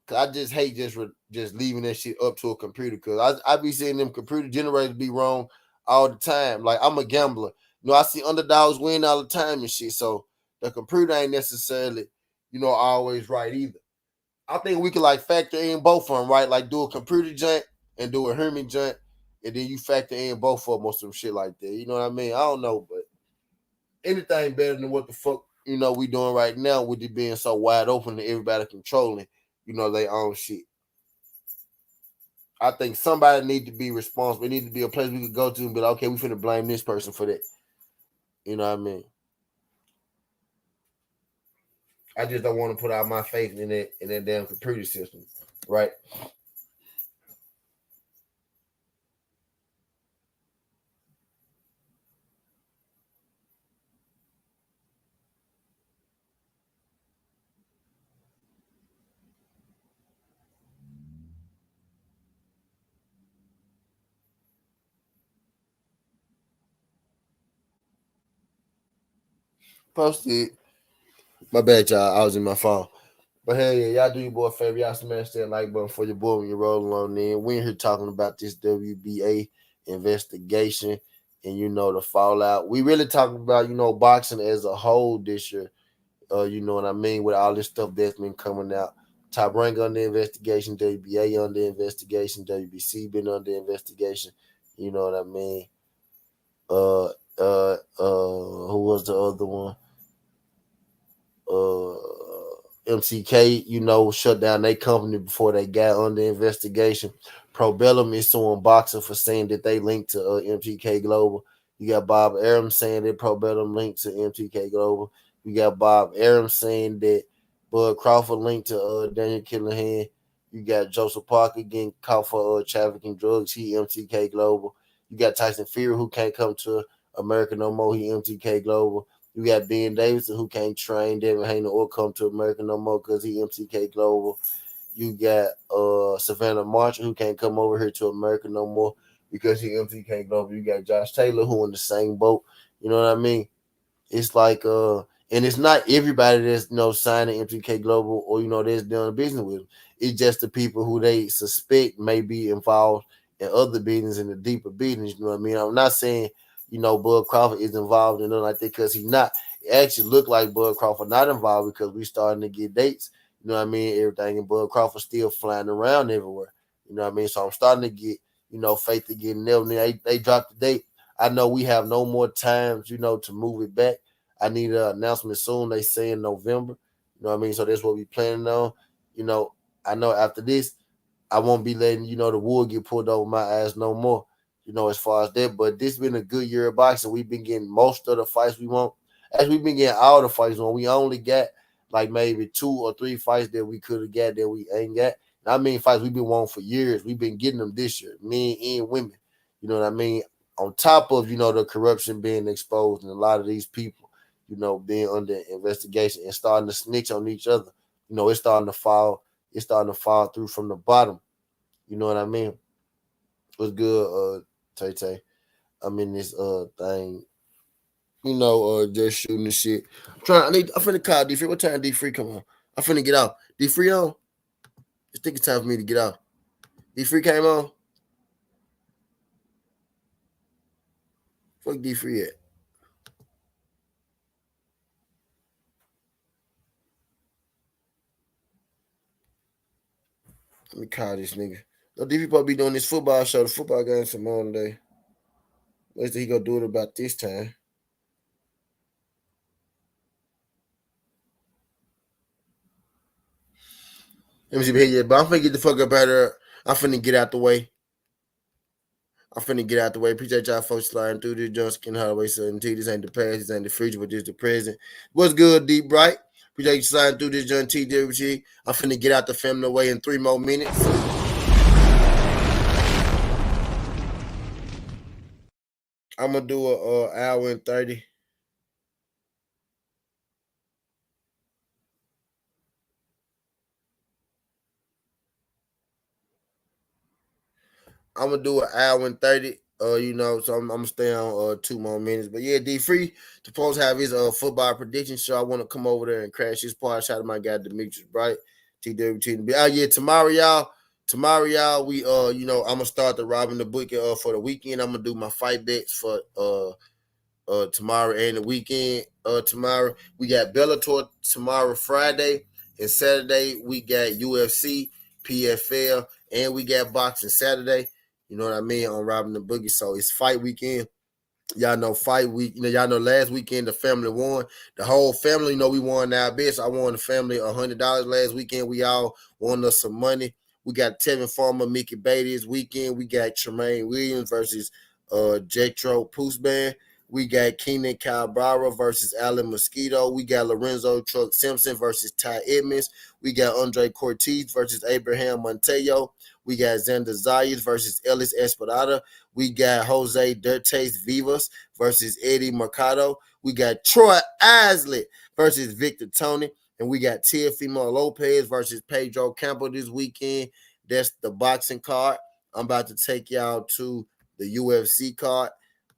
Cause I just hate just leaving that shit up to a computer. Cause I be seeing them computer generators be wrong all the time. Like I'm a gambler. I see underdogs win all the time and shit. So the computer ain't necessarily, always right either. I think we can like factor in both of them, right? Like do a computer joint and do a human joint, and then you factor in both of them or some shit like that. You know what I mean? I don't know, but anything better than what the fuck we doing right now with it being so wide open and everybody controlling their own shit. I think somebody need to be responsible. It need to be a place we could go to and be like, okay, we finna blame this person for that. You know what I mean? I just don't want to put out my faith in that damn computer system, right? Posted. My bad, y'all. I was in my phone. But hell yeah, y'all do your boy a favor. Y'all smash that like button for your boy when you're rolling on in. We in here talking about this WBA investigation and the fallout. We really talking about, boxing as a whole this year. You know what I mean? With all this stuff that's been coming out. Top rank under investigation, WBA under investigation, WBC been under investigation. You know what I mean? Who was the other one? MCK, shut down their company before they got under investigation. Probellum is suing Boxer for saying that they linked to MTK Global. You got Bob Arum saying that Probellum linked to MTK Global. You got Bob Arum saying that Bud Crawford linked to Daniel Killihan. You got Joseph Parker getting caught for trafficking drugs. He MTK Global. You got Tyson Fury who can't come to America no more. He MTK Global. You got Ben Davidson who can't train Devin Haney or come to America no more because he MTK Global. You got Savannah Marshall who can't come over here to America no more because he MTK Global. You got Josh Taylor who in the same boat. You know what I mean? It's like and it's not everybody that's signing MTK Global or that's doing business with them. It's just the people who they suspect may be involved in other business and the deeper business. You know what I mean? I'm not saying Bud Crawford is involved in nothing like that because he's not. It actually looked like Bud Crawford not involved because we starting to get dates. You know what I mean? Everything, and Bud Crawford still flying around everywhere. You know what I mean? So I'm starting to get faith to get nailed. They dropped the date. I know we have no more times to move it back. I need an announcement soon. They say in November. You know what I mean? So that's what we planning on. I know after this, I won't be letting the wool get pulled over my ass no more. As far as that. But this been a good year of boxing. We've been getting most of the fights we want. As we've been getting all the fights on, we only got like maybe 2 or 3 fights that we could have got that we ain't got. And I mean fights we've been wanting for years. We've been getting them this year, men and women. You know what I mean? On top of the corruption being exposed and a lot of these people, being under investigation and starting to snitch on each other. It's starting to fall. It's starting to fall through from the bottom. You know what I mean? What's good, Tay Tay? I'm in this thing, just shooting the shit. I'm finna call D Free. What time D Free come on? I'm finna get out. D Free on? I think it's time for me to get out. D Free came on. Fuck D Free at. Let me call this nigga. No, D Free probably be doing this football show. The football game tomorrow today. Let's see he gonna do it about this time. Let me see if he yet, but I'm finna get the fuck up out of there. I'm finna get out the way. Appreciate y'all folks sliding through this. John Skin Holloway Southern T. This ain't the past, this ain't the future, but this the present. What's good, Deep Bright? Appreciate you sliding through this, John T. WG. I'm finna get out the family way in 3 more minutes. I'm gonna do a hour and 30. I'm gonna do an hour and 30. So I'm gonna stay on 2 more minutes. But yeah, D Free supposed to have his football prediction show. I want to come over there and crash his part. Shout out to my guy Demetrius Bright, TWT. Oh yeah, tomorrow, y'all. We I'm gonna start the robbing the book for the weekend. I'm gonna do my fight bets for tomorrow and the weekend. Tomorrow we got Bellator tomorrow, Friday, and Saturday we got UFC, PFL, and we got boxing Saturday. You know what I mean, on Robin the Boogie. So it's fight weekend. Y'all know fight week. Y'all know last weekend the family won. The whole family, we won our best. I won the family $100 last weekend. We all won us some money. We got Tevin Farmer, Mickey Beatty this weekend. We got Tremaine Williams versus Jetro Poosban. We got Keenan Calabara versus Alan Mosquito. We got Lorenzo Truck Simpson versus Ty Edmonds. We got Andre Cortez versus Abraham Montejo. We got Xander Zayas versus Ellis Espadada. We got Jose Dirtes Vivas versus Eddie Mercado. We got Troy Isley versus Victor Tony. And we got Teofimo Lopez versus Pedro Campo this weekend. That's the boxing card. I'm about to take y'all to the UFC card.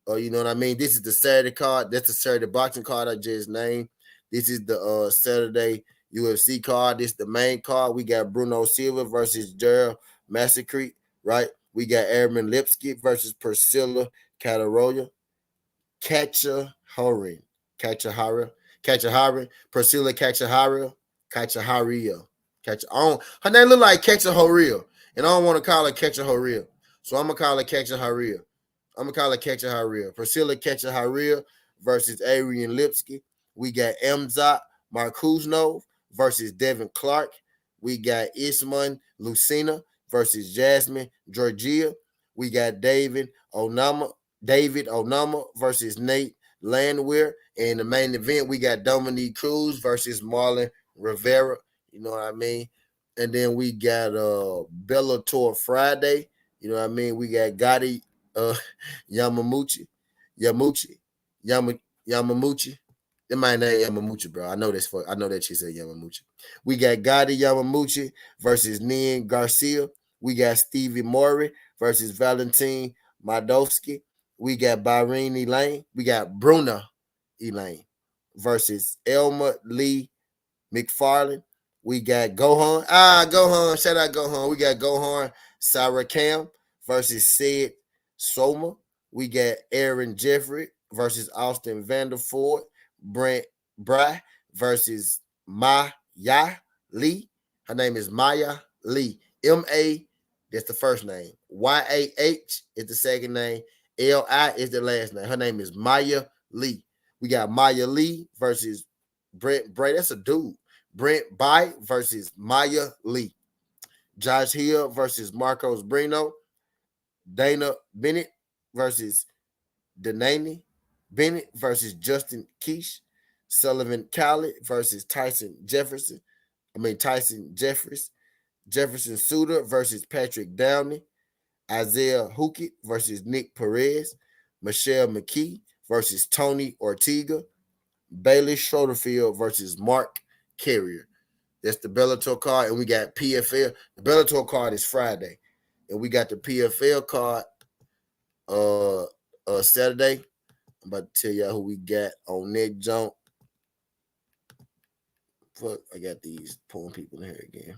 You know what I mean? This is the Saturday card. That's the Saturday boxing card I just named. This is the Saturday UFC card. This is the main card. We got Bruno Silva versus Gerald Massacre, right? We got Aaron Lipsky versus Priscilla Cataroya. Kachaharin. Priscilla Kachaharia. Her name look like Kachahoria, and I don't want to call her Kachahoria. So I'm going to call her Kachaharia. Priscilla Kachaharia versus Arian Lipsky. We got Emzat Markuzno versus Devin Clark. We got Isman Lucina versus Jasmine Georgia. We got David Onama versus Nate Landwehr. And the main event, we got Dominique Cruz versus Marlon Rivera. You know what I mean? And then we got Bellator Friday. You know what I mean? We got Gotti Yamamuchi. That my name Yamamuchi, bro. I know that she said Yamamuchi. We got Gotti Yamamuchi versus Nian Garcia. We got Stevie Mori versus Valentin Madovsky. We got Bahrain Elaine. We got Bruna Elaine versus Elma Lee McFarland. We got Gohan. Gohan. Shout out Gohan. We got Gohan Sarakam versus Sid Soma. We got Aaron Jeffrey versus Austin Vanderford. Brent Bry versus Maya Lee. Her name is Maya Lee. M-A, that's the first name. Y-A-H is the second name. L-I is the last name. Her name is Maya Lee. We got Maya Lee versus Brent Bray. That's a dude. Brent Bye versus Maya Lee. Josh Hill versus Marcos Brino. Dana Bennett versus Denani Bennett versus Justin Keish. Sullivan Cowlett versus Tyson Jeffries. Jefferson Suter versus Patrick Downey. Isaiah Hookett versus Nick Perez. Michelle McKee versus Tony Ortega. Bailey Schroederfield versus Mark Carrier. That's the Bellator card. And we got PFL. The Bellator card is Friday. And we got the PFL card Saturday. I'm about to tell y'all who we got on that jump. Fuck, I got these pulling people in here again.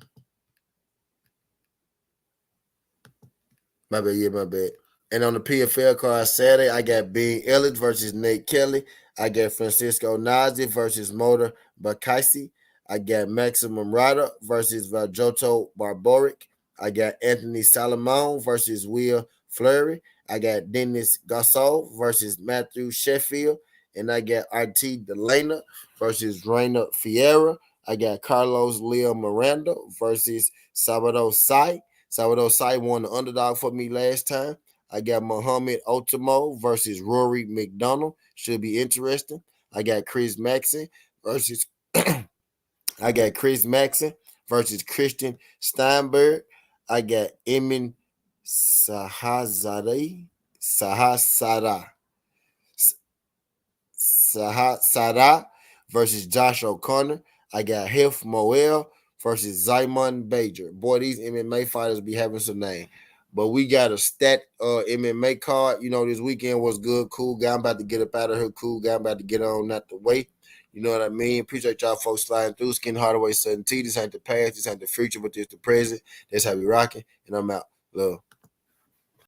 My bad. And on the PFL card Saturday, I got Ben Ellis versus Nate Kelly. I got Francisco Nazi versus Motor Bakaisi. I got Maximum Rada versus Valjoto Barboric. I got Anthony Salomon versus Will Fleury. I got Dennis Gassol versus Matthew Sheffield. And I got RT Delana versus Reina Fiera. I got Carlos Leo Miranda versus Salvador Sai. Salvador Sai won the underdog for me last time. I got Muhammad Otamo versus Rory McDonald. Should be interesting. I got Chris Maxson versus Christian Steinberg. I got Emin Sahasada versus Josh O'Connor. I got Hef Moel versus Zymon Bajer. Boy, these MMA fighters be having some name. But we got a stat MMA card. This weekend was good. Cool guy. I'm about to get up out of here. Cool guy. I'm about to get on out the way. You know what I mean? Appreciate y'all folks sliding through. Skin Hardaway 17. This ain't the past. This ain't the future, but this the present. That's how we rocking. And I'm out. Love.